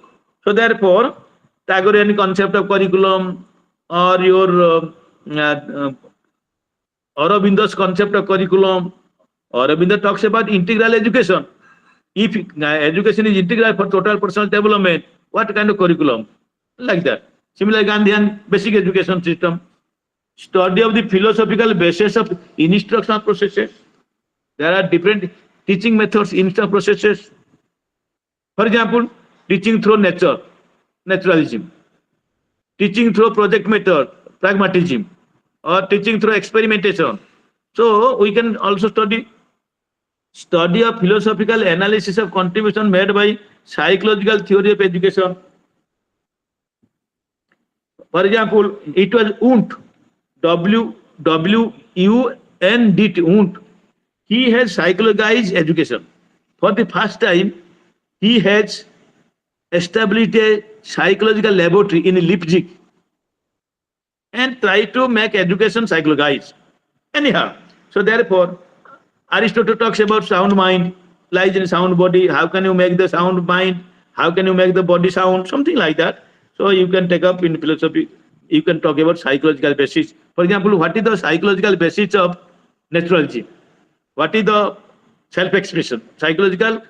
So therefore, Tagorean concept of curriculum or your Aurobindo's concept of curriculum. Aurobindo talks about integral education. If education is integral for total personal development, what kind of curriculum? Like that. Similarly, Gandhian basic education system. Study of the philosophical basis of instructional processes. There are different teaching methods, instructional processes. For example, teaching through nature, naturalism. Teaching through project method, pragmatism. Or teaching through experimentation. So we can also study of philosophical analysis of contribution made by psychological theory of education. For example, it was Wundt, W-U-N-D-T, Wundt. He has psychologized education. For the first time, he has established a psychological laboratory in Leipzig and try to make education psychologized. Anyhow, so therefore, Aristotle talks about sound mind, lies in sound body. How can you make the sound mind? How can you make the body sound? Something like that. So you can take up in philosophy. You can talk about psychological basis. For example, what is the psychological basis of naturalism? What is the self-expression? Psychological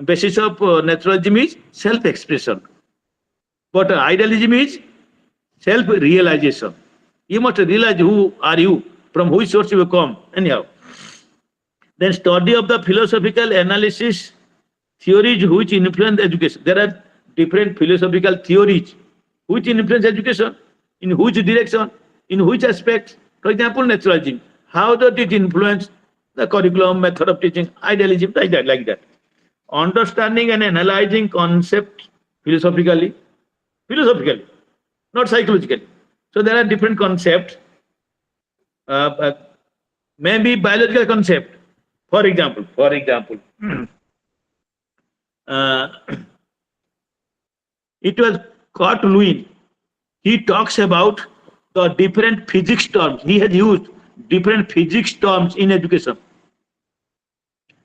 basis of naturalism is self-expression. But idealism is self-realization. You must realize who are you, from which source you come. Anyhow, then study of the philosophical analysis theories which influence education. There are different philosophical theories which influence education, in which direction, in which aspects. For example, naturalism. How does it influence the curriculum, method of teaching, idealism, like that. Understanding and analyzing concepts philosophically, not psychologically. So there are different concepts, maybe biological concept. For example, it was Kurt Lewin. He talks about the different physics terms. He has used different physics terms in education.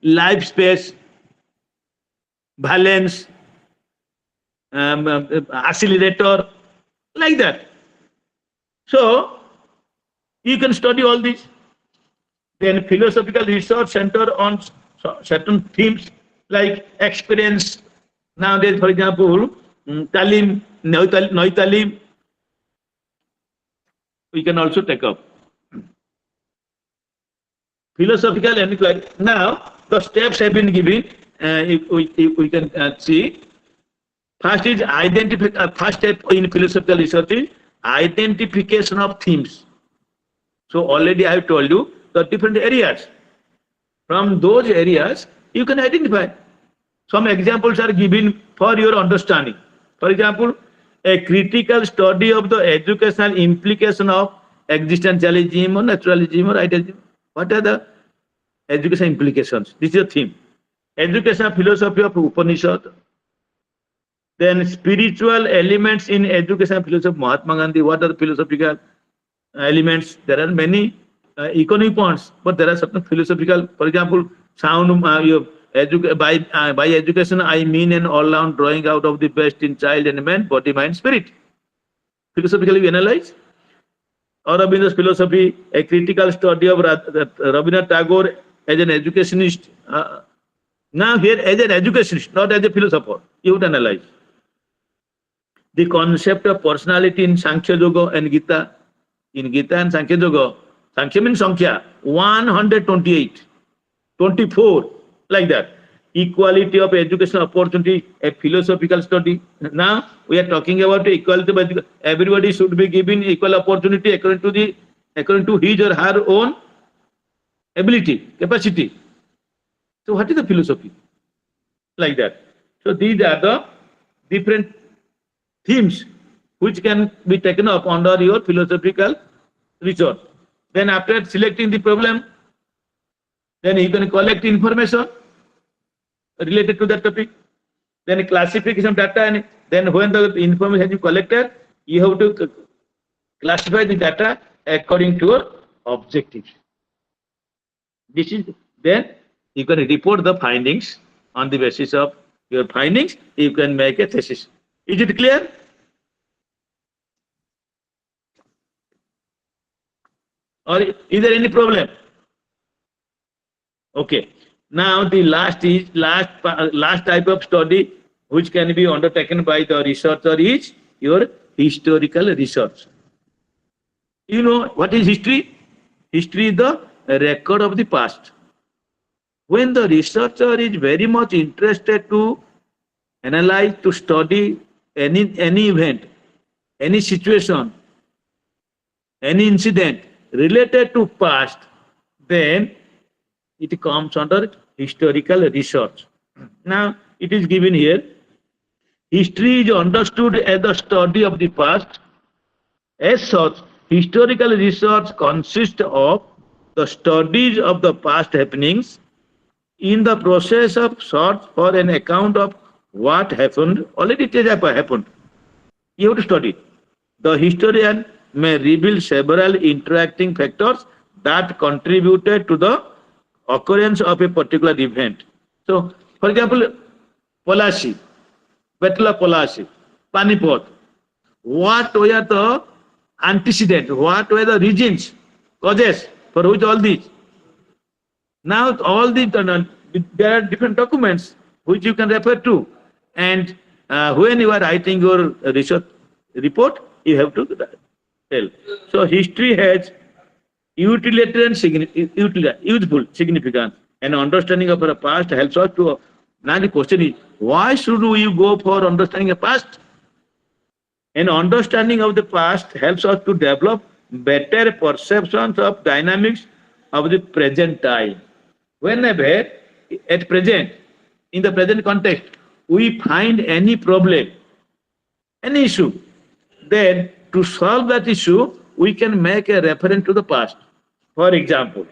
Life space, valence, accelerator, like that. So you can study all this. Then philosophical research center on certain themes like experience. Nowadays, for example, talim, Noitalim, we can also take up. Philosophical inquiry. Now, the steps have been given. We can see. First is first step in philosophical research is identification of themes. So already I have told you the different areas. From those areas, you can identify. Some examples are given for your understanding. For example, a critical study of the educational implication of existentialism or naturalism or idealism. What are the education implications? This is a theme. Educational philosophy of Upanishad. Then spiritual elements in education philosophy, Mahatma Gandhi. What are the philosophical elements? There are many economic points, but there are certain philosophical. For example, sound. By education, I mean an all-round drawing out of the best in child and man, body, mind, spirit. Philosophically, we analyze. Aurobindo's philosophy, a critical study of Rabindranath Tagore as an educationist. Now here, as an educationist, not as a philosopher, you would analyze. The concept of personality in Sankhya Yoga and Gita. In Gita and Sankhya Yoga, Sankhya means Sankhya, 128, 24, like that. Equality of educational opportunity, a philosophical study. Now we are talking about equality of education. Everybody should be given equal opportunity according to his or her own ability, capacity. So what is the philosophy? Like that. So these are the different themes which can be taken up under your philosophical research. Then after selecting the problem, then you can collect information related to that topic. Then a classification of data, and then when the information has been collected, you have to classify the data according to your objectives. This is then you can report the findings. On the basis of your findings, you can make a thesis. Is it clear? Or is there any problem? Okay. Now the last type of study which can be undertaken by the researcher is your historical research. You know what is history? History is the record of the past. When the researcher is very much interested to analyze, to study any event, any situation, any incident related to past, then it comes under historical research. Now it is given here. History is understood as the study of the past. As such, historical research consists of the studies of the past happenings in the process of search for an account of what happened. Already it has happened. You have to study. The historian may reveal several interacting factors that contributed to the occurrence of a particular event. So, for example, Polashi, Battle of Polashi, Panipat. What were the antecedents? What were the reasons, causes for which all these? Now, all the there are different documents which you can refer to, and when you are writing your research report, you have to tell. So, history has utilitarian useful significance, and understanding of our past helps us to. Now the question is, why should we go for understanding the past? An understanding of the past helps us to develop better perceptions of dynamics of the present time. Whenever at present, in the present context, we find any problem, any issue, then to solve that issue, we can make a reference to the past. For example,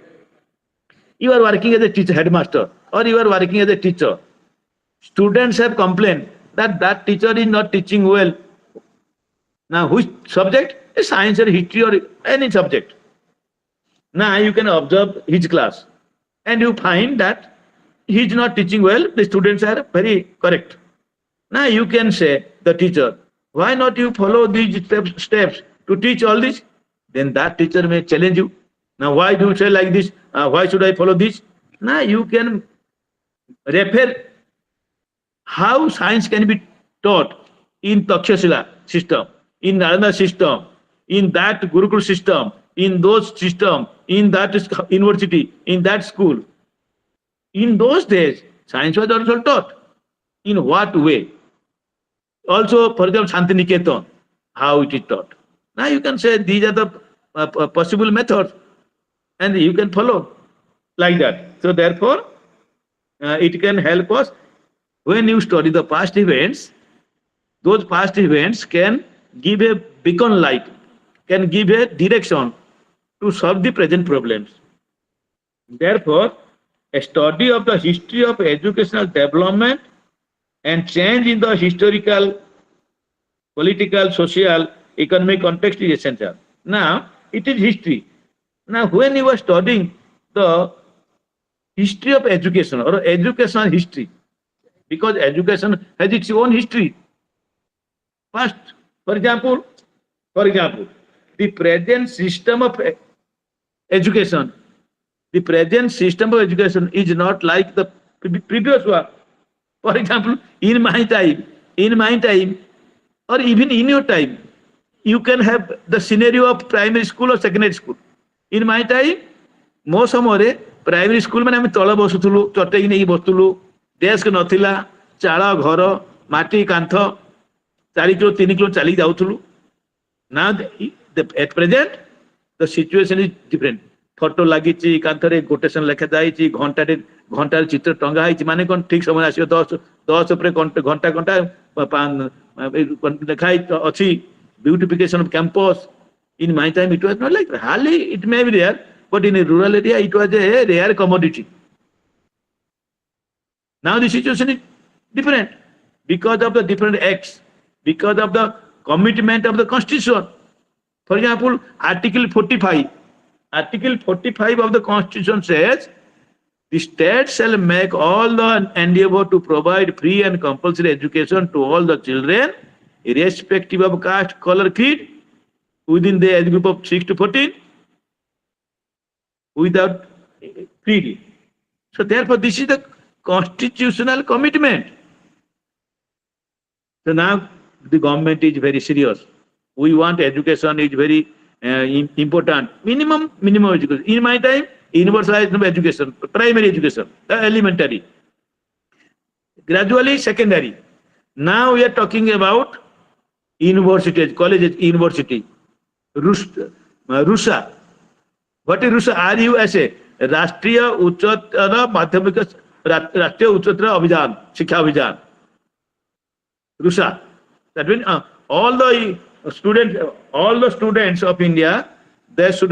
you are working as a teacher, headmaster, or you are working as a teacher. Students have complained that that teacher is not teaching well. Now, which subject? Science or history or any subject. Now, you can observe his class and you find that he is not teaching well, the students are very correct. Now, you can say, the teacher, why not you follow these steps to teach all this? Then that teacher may challenge you. Now, why do you say like this? Why should I follow this? Now, you can refer how science can be taught in Takshashila system, in Narada system, in that Gurukul system, in those system, in that university, in that school. In those days, science was also taught. In what way? Also, for example, Shantiniketan, how it is taught. Now you can say these are the possible methods and you can follow like that. So therefore, it can help us when you study the past events. Those past events can give a beacon light, can give a direction to solve the present problems. Therefore, a study of the history of educational development and change in the historical, political, social, economic context is essential. Now, it is history. Now, when you are studying the history of education or educational history, because education has its own history. First, for example, the present system of education, is not like the previous one. For example, in my time, or even in your time, you can have the scenario of primary school or secondary school. In my time, mo samore primary school mane ame tala bosutulu, chotei nei bosutulu, desk nathila, chala ghar, mati kantha, 4 kilo 3 kilo chali jautulu. Now at present the situation is different. Photo lagichi, kanthare quotation lekha jaichi, घंटा चित्र टंगा है माने कौन ठीक समय आसियो 10 उपरे घंटा देखा अच्छी beautification off campus. In my time it was not like that. Hardly it may be there, but in a rural area it was a rare commodity. Now the situation is different because of the different acts, because of the commitment of the constitution. For example, Article 45 of the constitution says, the state shall make all the endeavor to provide free and compulsory education to all the children, irrespective of caste, color, creed, within the age group of 6 to 14, without creed. So therefore, this is the constitutional commitment. So now the government is very serious. We want education is very important. Minimum education. In my time, universalized education, primary education, elementary, gradually secondary. Now we are talking about universities, colleges, university. RUSA. What is RUSA? RUSA, Rashtriya Uchchara Madhyamika Rashtriya Uchchara Abhijan, Shiksha Abhijan. RUSA. That means all the students of India, they should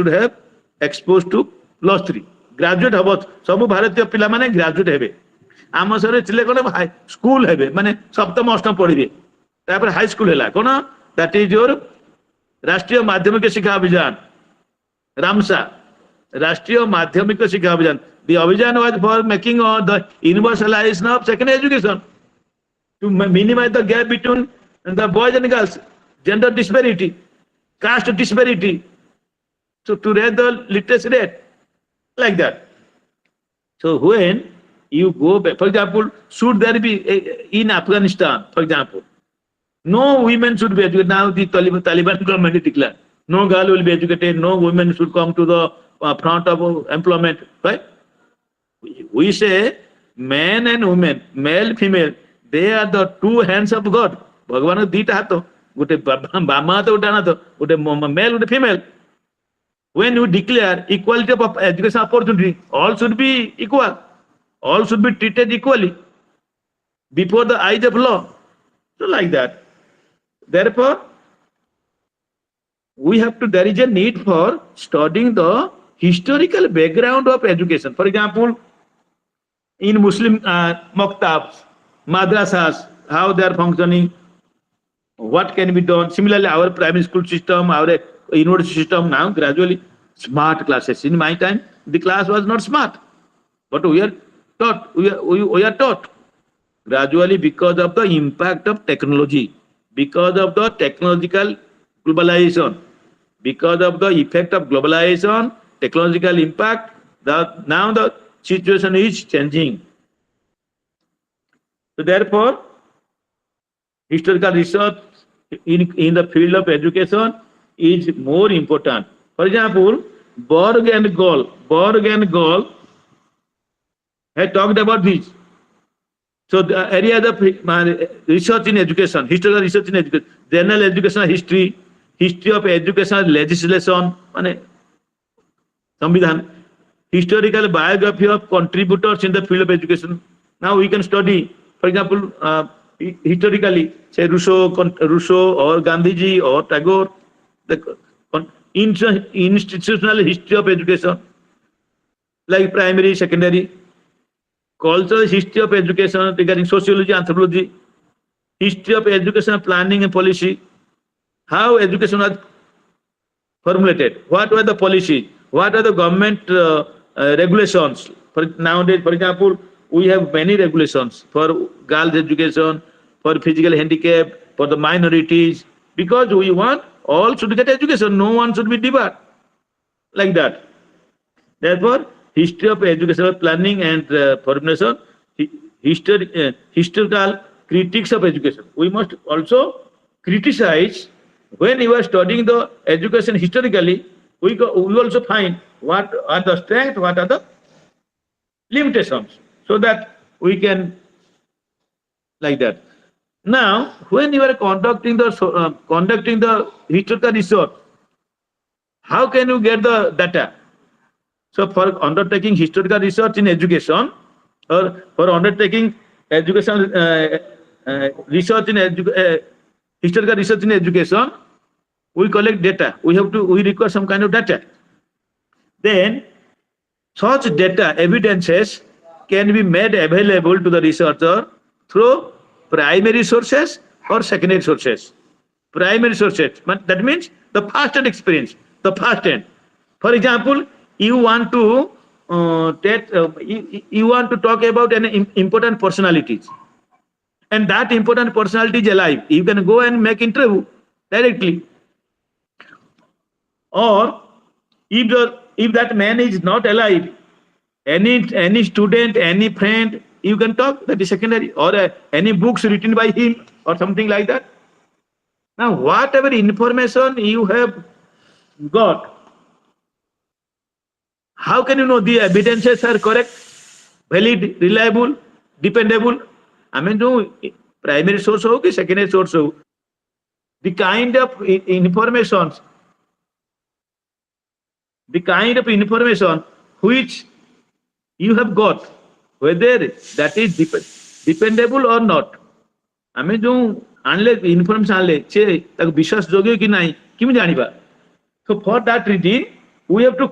have exposed to Class-3. Graduate habo sabu bharatiya pila mane graduate hebe. Am sare chile kone school hebe mane saptam astam padhibe. Tapare high school hela kono, that is your Rashtriya Madhyamika Shiksha Abhijan, RAMSA, Rashtriya Madhyamika Shiksha Abhijan. The Abhijan was for making the universalization of secondary education to minimize the gap between the boys and girls, gender disparity, caste disparity, so to raise the literacy rate, like that. So when you go back, for example, should there be in Afghanistan, for example, no women should be educated. Now the Taliban government declared no girl will be educated, no women should come to the front of employment, right? We say men and women, male, female, they are the two hands of God. Bhagavan dita hato, gote bama hato gote anato, gote male, gote female. When you declare equality of education opportunity, all should be equal. All should be treated equally before the eyes of law. So like that. Therefore, there is a need for studying the historical background of education. For example, in Muslim maktabs, madrasas, how they are functioning, what can be done. Similarly, our primary school system, our university system now gradually smart classes. In my time, the class was not smart, but we are taught. We are taught gradually because of the impact of technology, because of the technological globalization, because of the effect of globalization, technological impact. Now the situation is changing. So therefore, historical research in the field of education is more important. For example, Borg and Gall had talked about this. So the areas of research in education, historical research in education, general educational history, history of educational legislation, Samvidhan, historical biography of contributors in the field of education. Now we can study, for example, historically, say Rousseau or Gandhiji or Tagore, the institutional history of education, like primary, secondary, cultural history of education regarding sociology, anthropology, history of educational planning and policy, how education was formulated, what were the policies, what are the government regulations. Nowadays, for example, we have many regulations for girls' education, for physical handicap, for the minorities, because we want all should get education, no one should be debarred, like that. Therefore, history of educational planning and formulation, historical critiques of education. We must also criticize when you are studying the education historically. We also find what are the strengths, what are the limitations, so that we can like that. Now, when you are conducting the historical research, how can you get the data? So for undertaking historical research in education, or for undertaking educational research in historical research in education, we collect data. We require some kind of data. Then such data evidences can be made available to the researcher through primary sources or secondary sources. Primary sources, that means the first-hand experience, the first-hand. For example, you want to talk about an important personalities, and that important personality is alive. You can go and make interview directly. Or if that man is not alive, any student, any friend, you can talk, that is secondary, or any books written by him or something like that. Now, whatever information you have got, how can you know the evidences are correct, valid, reliable, dependable? I mean, no primary source ho ki secondary source ho, the kind of information which you have got, whether that is dependable or not. I mean, जो आनले information आनले चे तक विश्वास जोग्य कि नहीं किम जानिबा. So for that reason, we have to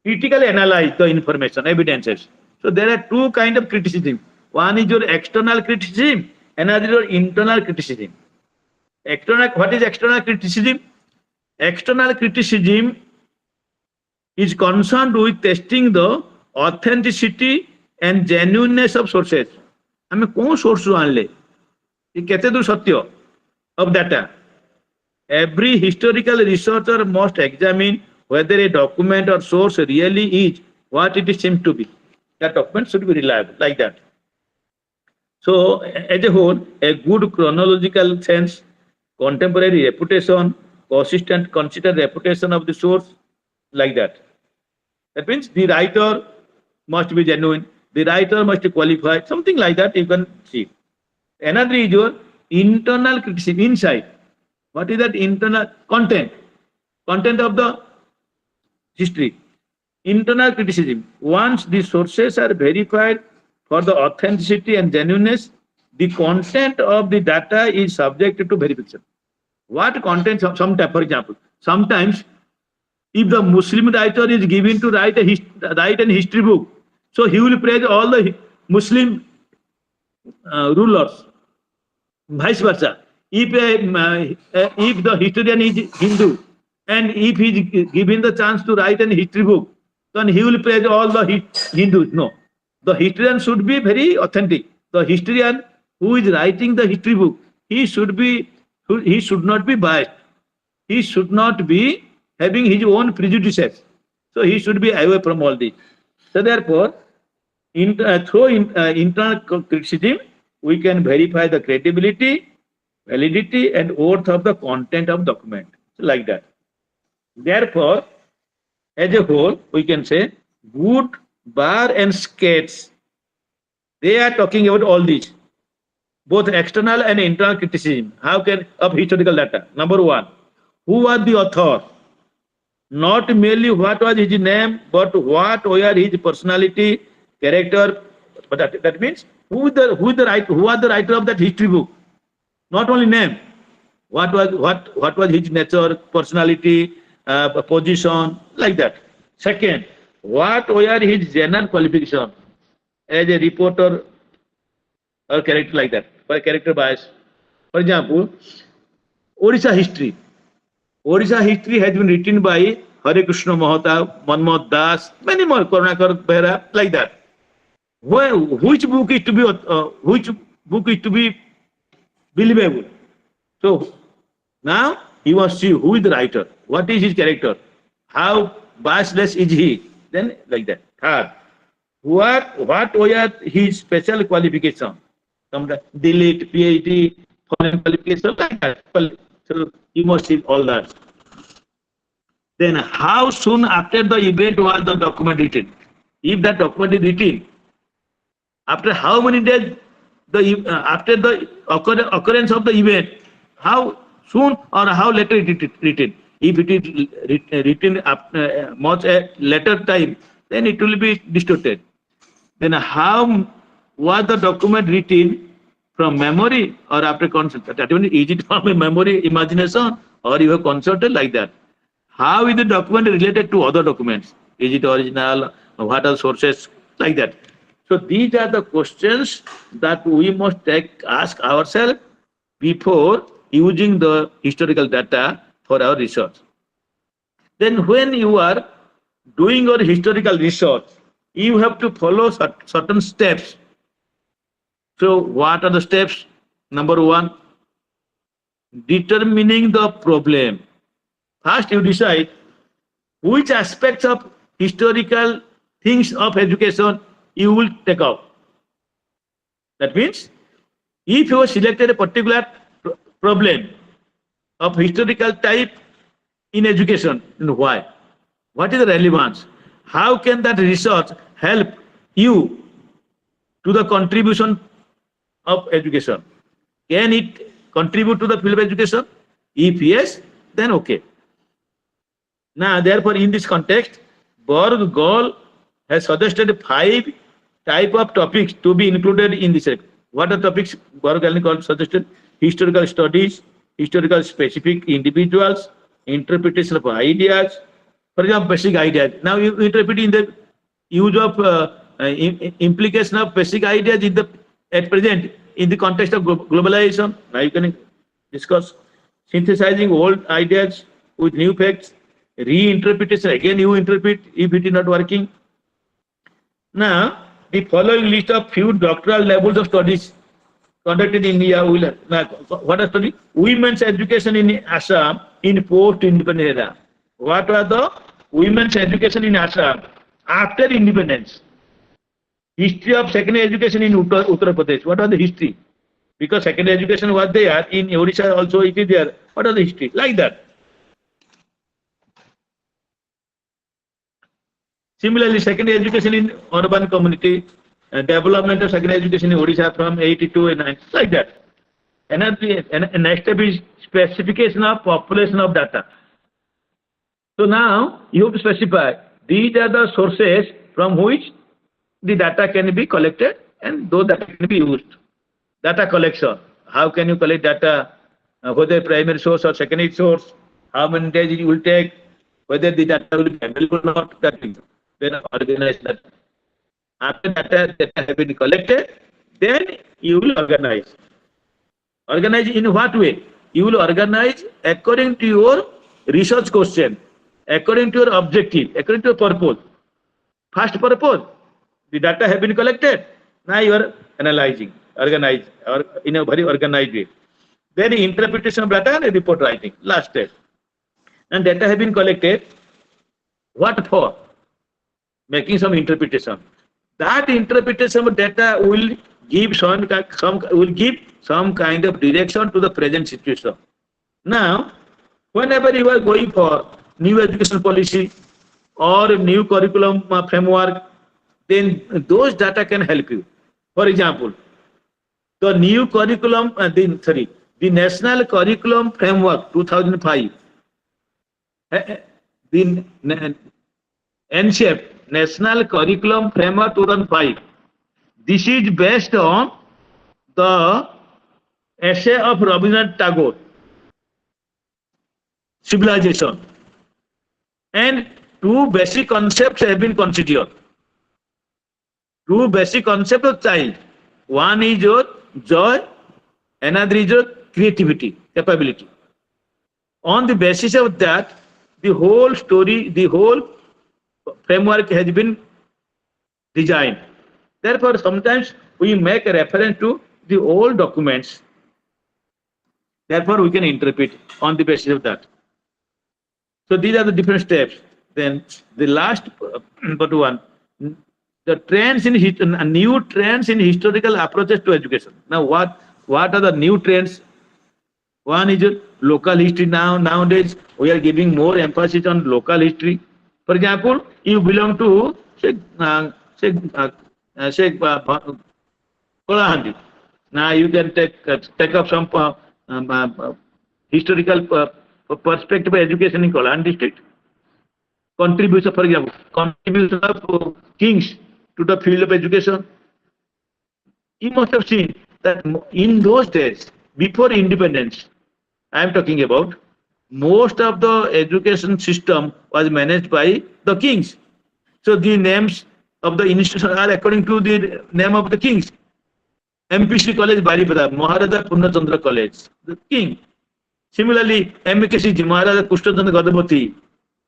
critically analyze the information, evidences. So there are two kinds of criticism. One is your external criticism, another is your internal criticism. What is external criticism? External criticism is concerned with testing the authenticity and genuineness of sources. ଆମେ କୋଉ source ରୁ ଆଣିଲେ କେତେ ଦୂର ସତ୍ୟ of data. Every historical researcher must examine whether a document or source really is what it seems to be. That document should be reliable, like that. So, as a whole, a good chronological sense, contemporary reputation, consistent reputation of the source, like that. That means the writer must be genuine, the writer must be qualified, something like that you can see. Another is your internal criticism, inside. What is that internal content? Content of the history. Internal criticism. Once the sources are verified for the authenticity and genuineness, the content of the data is subject to verification. What content? Sometimes, for example, sometimes if the Muslim writer is given to write an history book, so he will praise all the Muslim rulers. Vice versa. If the historian is Hindu and if he is given the chance to write an history book, then he will praise all the Hindus. No, the historian should be very authentic. The historian who is writing the history book, he should not be biased. He should not be having his own prejudices. So he should be away from all this. So therefore, through internal criticism, we can verify the credibility, validity, and worth of the content of document, like that. Therefore, as a whole, we can say good, bar, and sketch. They are talking about all these, both external and internal criticism. How can of historical data? Number one, who was the author? Not merely what was his name, but what were his personality, character. But that means who was the writer of that history book? Not only name. What was his nature, personality, position, like that. Second, what were his general qualifications as a reporter or character, like that, for character bias. For example, Odisha history. Odisha history has been written by Hare Krishna Mahatab, Manmohan Das, many more, Karunakar Behra, like that. Which book is to be believable? So now he wants to see who is the writer, what is his character, how biasless is he, then like that. Third, what were his special qualifications? Some delete, PhD, foreign qualification, like that. So you must see all that. Then how soon after the event was the document written? If that document is written, after how many days after the occurrence of the event, how soon or how later it is written? If it is written after much later time, then it will be distorted. Then how was the document written, from memory or after consult? That means, is it from a memory, imagination, or you have consulted, like that? How is the document related to other documents? Is it original? What are sources? Like that. So these are the questions that we must ask ourselves before using the historical data for our research. Then when you are doing your historical research, you have to follow certain steps. So what are the steps? Number one, determining the problem. First you decide which aspects of historical things of education you will take up. That means, if you have selected a particular problem of historical type in education, why? What is the relevance? How can that research help you to the contribution of education? Can it contribute to the field of education? If yes, then okay. Now, therefore, in this context, Borg Gall has suggested 5 type of topics to be included in this. What are topics Borg Gall suggested? Historical studies, historical specific individuals, interpretation of ideas. For example, basic ideas. Now you interpret in the use of implication of basic ideas in the at present in the context of globalization. Now you can discuss synthesizing old ideas with new facts, reinterpretation. Again, you interpret if it is not working. Now, the following list of few doctoral levels of studies conducted in India will what are study? Women's education in Assam in post-independence era. What are the women's education in Assam after independence? History of secondary education in Uttar Pradesh. What are the history? Because secondary education was there in Odisha also it is there. What are the history? Like that. Similarly, secondary education in urban community, development of secondary education in Odisha from 82 and 9, like that. And next step is specification of population of data. So now you have to specify these are the sources from which the data can be collected and those data can be used. Data collection. How can you collect data? Whether primary source or secondary source, how many days it will take, whether the data will be available or not, that thing. Then organize that. After data have been collected, then you will organize. Organize in what way? You will organize according to your research question, according to your objective, according to your purpose. First purpose, the data have been collected. Now you are analyzing, organize, or in a very organized way. Then the interpretation of data and report writing, last step. And data have been collected. What for? Making some interpretation. That interpretation of data will give some kind of direction to the present situation. Now, whenever you are going for new education policy or new curriculum framework, then those data can help you. For example, the new curriculum, the National Curriculum Framework 2005, the NCF, National Curriculum Framework 2005. This is based on the essay of Rabindranath Tagore, Civilization. And two basic concepts have been considered. Two basic concepts of child. One is your joy, another is your creativity, capability. On the basis of that, the whole story, the whole framework has been designed. Therefore, sometimes we make a reference to the old documents. Therefore, we can interpret on the basis of that. So these are the different steps. Then the last but one, the trends in new trends in historical approaches to education. Now, what are the new trends? One is local history. Nowadays, we are giving more emphasis on local history. For example, you belong to Kolahandi. Now you can take up some historical perspective of education in Kolahandi district. Contribution, for example, contribution of kings to the field of education. You must have seen that in those days, before independence, I am talking about, most of the education system was managed by the kings. So the names of the institutions are according to the name of the kings. MPC College, Baripada, Maharaja Purnachandra College, the king. Similarly, MKCG, Maharaja Krishnachandra Gadapati,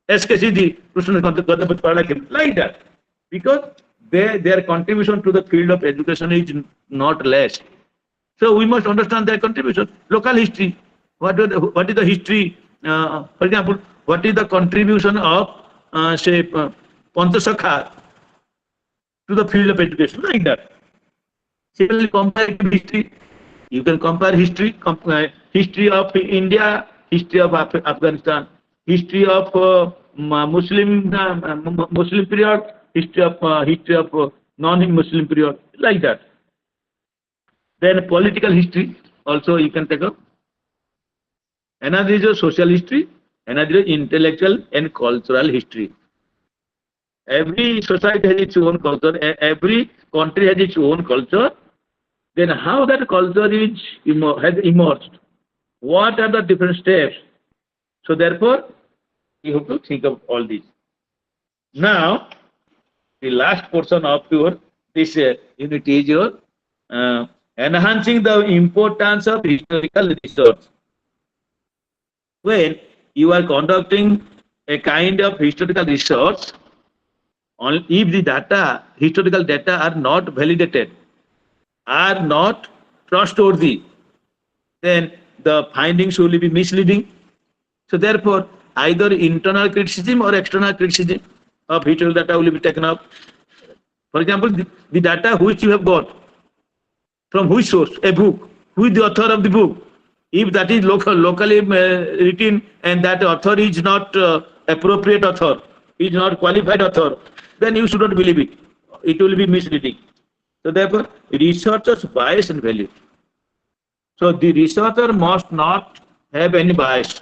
SKCG, Krishnachandra Gadapati Padakim, like that. Because their contribution to the field of education is not less. So we must understand their contribution. Local history. What is the history? For example, what is the contribution of say Panchasakha to the field of education? Like that. Similarly, comparative history. You can compare history, history of India, history of Afghanistan, history of Muslim period, history of non-Muslim period, like that. Then political history also you can take up. Another is social history, another is intellectual and cultural history. Every society has its own culture, every country has its own culture. Then how that culture has emerged? What are the different steps? So therefore, you have to think of all these. Now, the last portion of this unit is your enhancing the importance of historical research. When you are conducting a kind of historical research Only if the data, historical data are not validated, are not trustworthy, then the findings will be misleading. So therefore, either internal criticism or external criticism of historical data will be taken up. For example, the data which you have got from which source, a book, who is the author of the book. If that is locally written and that author is not appropriate author, is not qualified author, then you should not believe it. It will be misleading. So therefore, researchers bias and value. So the researcher must not have any bias.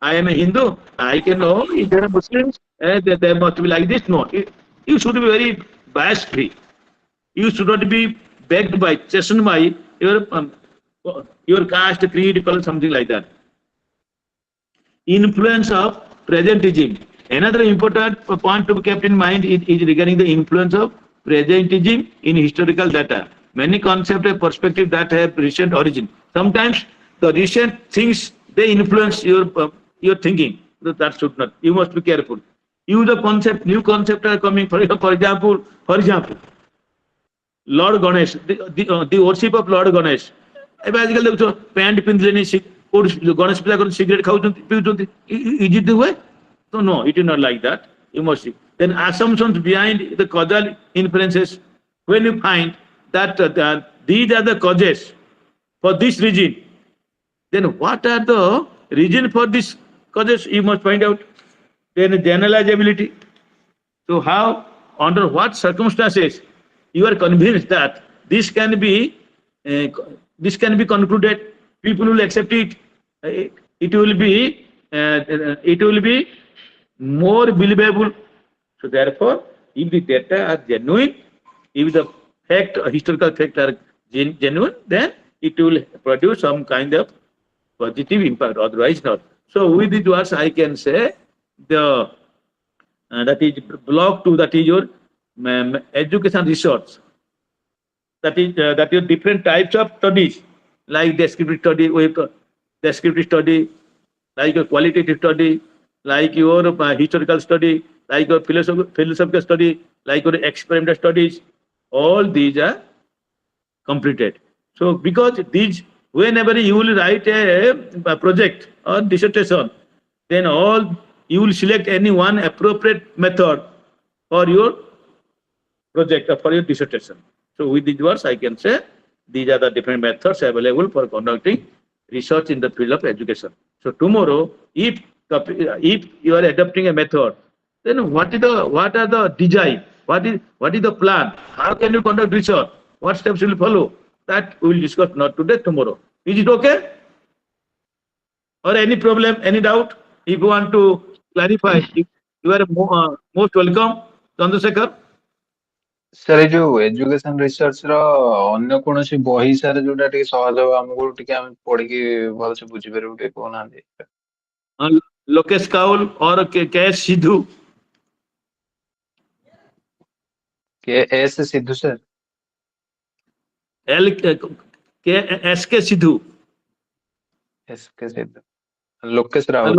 I am a Hindu. I can know if there are Muslims, they must be like this. No, you should be very bias free. You should not be begged by, chastened by your caste, creed, color, something like that. Influence of presentism. Another important point to be kept in mind is regarding the influence of presentism in historical data. Many concepts and perspectives that have recent origin. Sometimes the recent things they influence your thinking. That should not. You must be careful. Use the concept, new concepts are coming. For example, Lord Ganesh, the worship of Lord Ganesh. ଏବେ ଆଜିକାଲି ଦେଖୁଛ pant ପିନ୍ଧିଲେନି Ganesh ପୂଜା କରି cigarette ଖାଉଛନ୍ତି ପିଉଛନ୍ତି is it the way? So no, it is not like that. You must see. Then assumptions behind the causal inferences. When you find that these are the causes for this reason, then what are the reason for this causes? You must find out. Then generalizability. So how, under what circumstances, you are convinced that this can be concluded. People will accept it. It will be more believable. So therefore, if the data are genuine, if the historical facts are genuine, then it will produce some kind of positive impact. Otherwise, not. So with these words, I can say the that is block 2. That is your education research. That is different types of studies, like descriptive study, like your qualitative study, like your historical study, like your philosophical study, like your experimental studies. All these are completed. So because these, whenever you will write a project or dissertation, then you will select any one appropriate method for your project or for your dissertation. So with these words, I can say these are the different methods available for conducting research in the field of education. So tomorrow, if you are adopting a method, then what are the design? What is the plan? How can you conduct research? What steps will follow? That we will discuss not today, tomorrow. Is it okay? Or any problem, any doubt? If you want to clarify, you are most welcome, Chandrasekhar. Sir ଏଇ ଯୋଉ education research ର ଅନ୍ୟ କୌଣସି ବହି sir ଯୋଉଟା ଟିକେ ସହଜ ହବ ଆମକୁ ଟିକେ ଆମେ ପଢିକି ଭଲସେ ବୁଝିପାରିବୁ ଟିକେ କହୁନାହାନ୍ତି। लोकेश काउल और KS. Sidhu. KS. Sidhu sir. SK. Sidhu. SK. Sidhu. Lokesh Rahul.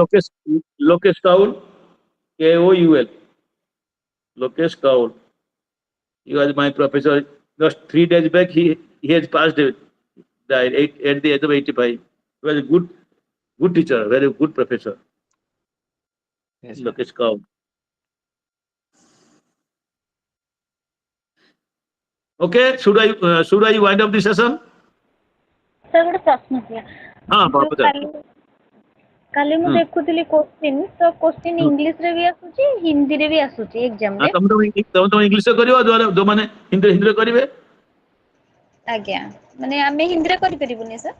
Lokesh cowl, K-O-U-L. Lokesh Kaul. He was my professor. Just 3 days back, he has passed away, died at the age of 85. He was a good teacher, very good professor. Yes, Lokesh Kaul. Okay, should I wind up the session? Sir गोटे प्रश्न थिला हाँ बाबा काली मु देखुतली question तो question English रे भी आसुची हिंदी रे भी आसुची एग्जाम रे तुम इंग्लिश रे करियो जो माने हिंदी रे करिवे आज्ञा माने हमें हिंदी रे करि परिबुनी सर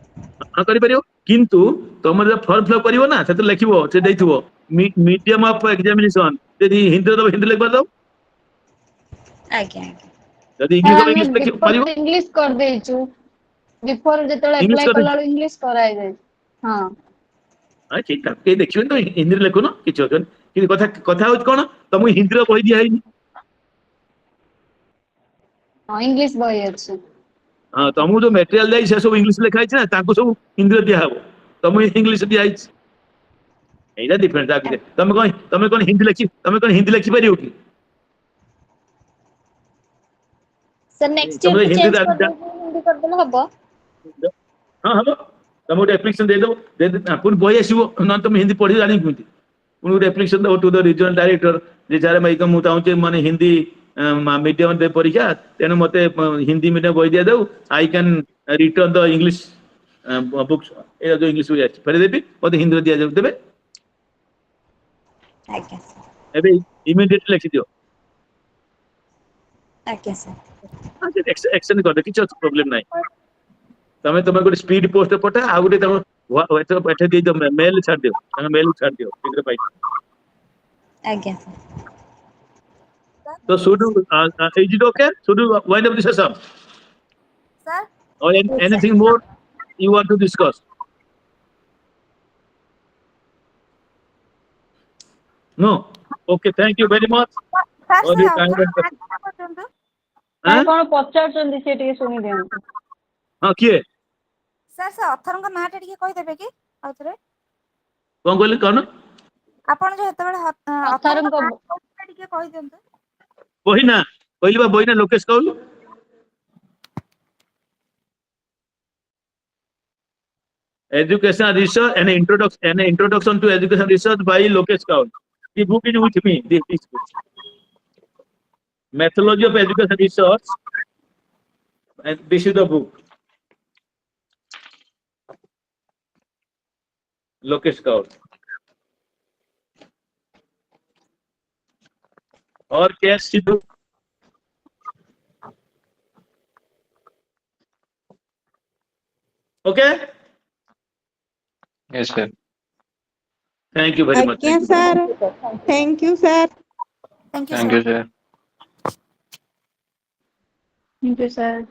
हां करि परियो किंतु तुम जे फॉर्म फिल अप करिवो ना सेते लिखिवो से देइथिवो मीडियम ऑफ एग्जामिनेशन यदि हिंदी रे हिंदी लिख दो आज्ञा यदि इंग्लिश लिख परियो इंग्लिश कर देइछु बिफोर जेतले अप्लाई कला इंग्लिश कराई दे हां हां ठीक है के देखियो तो हिंदी रे लिखो ना किछ होन कि कथा हो कोन तुम हिंदी रे बहि दिया है हां इंग्लिश बहि अछि हां तुम जो मटेरियल दे से सब इंग्लिश लिखा है ना ताको सब हिंदी रे दिया हो तुम इंग्लिश दिया है एटा डिफरेंट आ तुम कोन हिंदी लिखि परियो कि सर नेक्स्ट तुम ईयर को हिंदी चेंज कर दा- दो हिंदी कर देले हबो हाँ हम तुम गोटे एप्लिकेशन दे पुणी बही आसो ना तुम हिंदी पढ़ी जानी पुणी पुणी गोटे एप्लिकेशन दो टू द रिजनल डायरेक्टर जे सारे मैं मुझे चाहूँ माने हिंदी मीडियम दे परीक्षा तेणु मत हिंदी मीडियम बही दिया जाऊ I can return the English books ये जो इंग्लिश बही आसी फेरे देवी मत हिंदी दिया जाऊ देवे ଆଜ୍ଞା एबे इमिडिएटली लिखि दियो ଆଜ୍ଞା ସାର୍ एक्सचेंज कर दे किछ प्रॉब्लम नाही तमे तमे गोटे स्पीड पोस्ट पठा आ गोटे तम एठे दे दो मेल छाड़ दियो मेल छाड़ दियो शीघ्र पाई ଆଜ୍ଞା sir so should you is it okay should you wind up the session sir or anything more you want to discuss no okay thank you very much sir for your time sir and ପର୍ଯ୍ୟନ୍ତ sir हाँ କଣ ପଚାରୁଛନ୍ତି ସେ ଟିକେ ଶୁଣି ଦିଅନ୍ତୁ। हाँ किए ସାର୍ ସେ ଅଥରଙ୍କ ନାଁଟା ଟିକେ କହିଦେବେ କି ଆଉଥରେ कौन कहले कौन ଆପଣ ଯୋଉ ଯେତେବେଳେ ଅଥରଙ୍କ ଅଥରଙ୍କ ନାଁଟା ଟିକେ କହିଦିଅନ୍ତୁ बहिना कहली बा बहिना Lokesh Kaul education research and introduction to education research by Lokesh Kaul the book is with me this book methodology of education research and this is the book Lokesh Kaul और कैश Sidhu okay Yes, sir. thank you very much ଆଜ୍ଞା sir thank you sir thank you Thank sir you, sir. Thank you sir.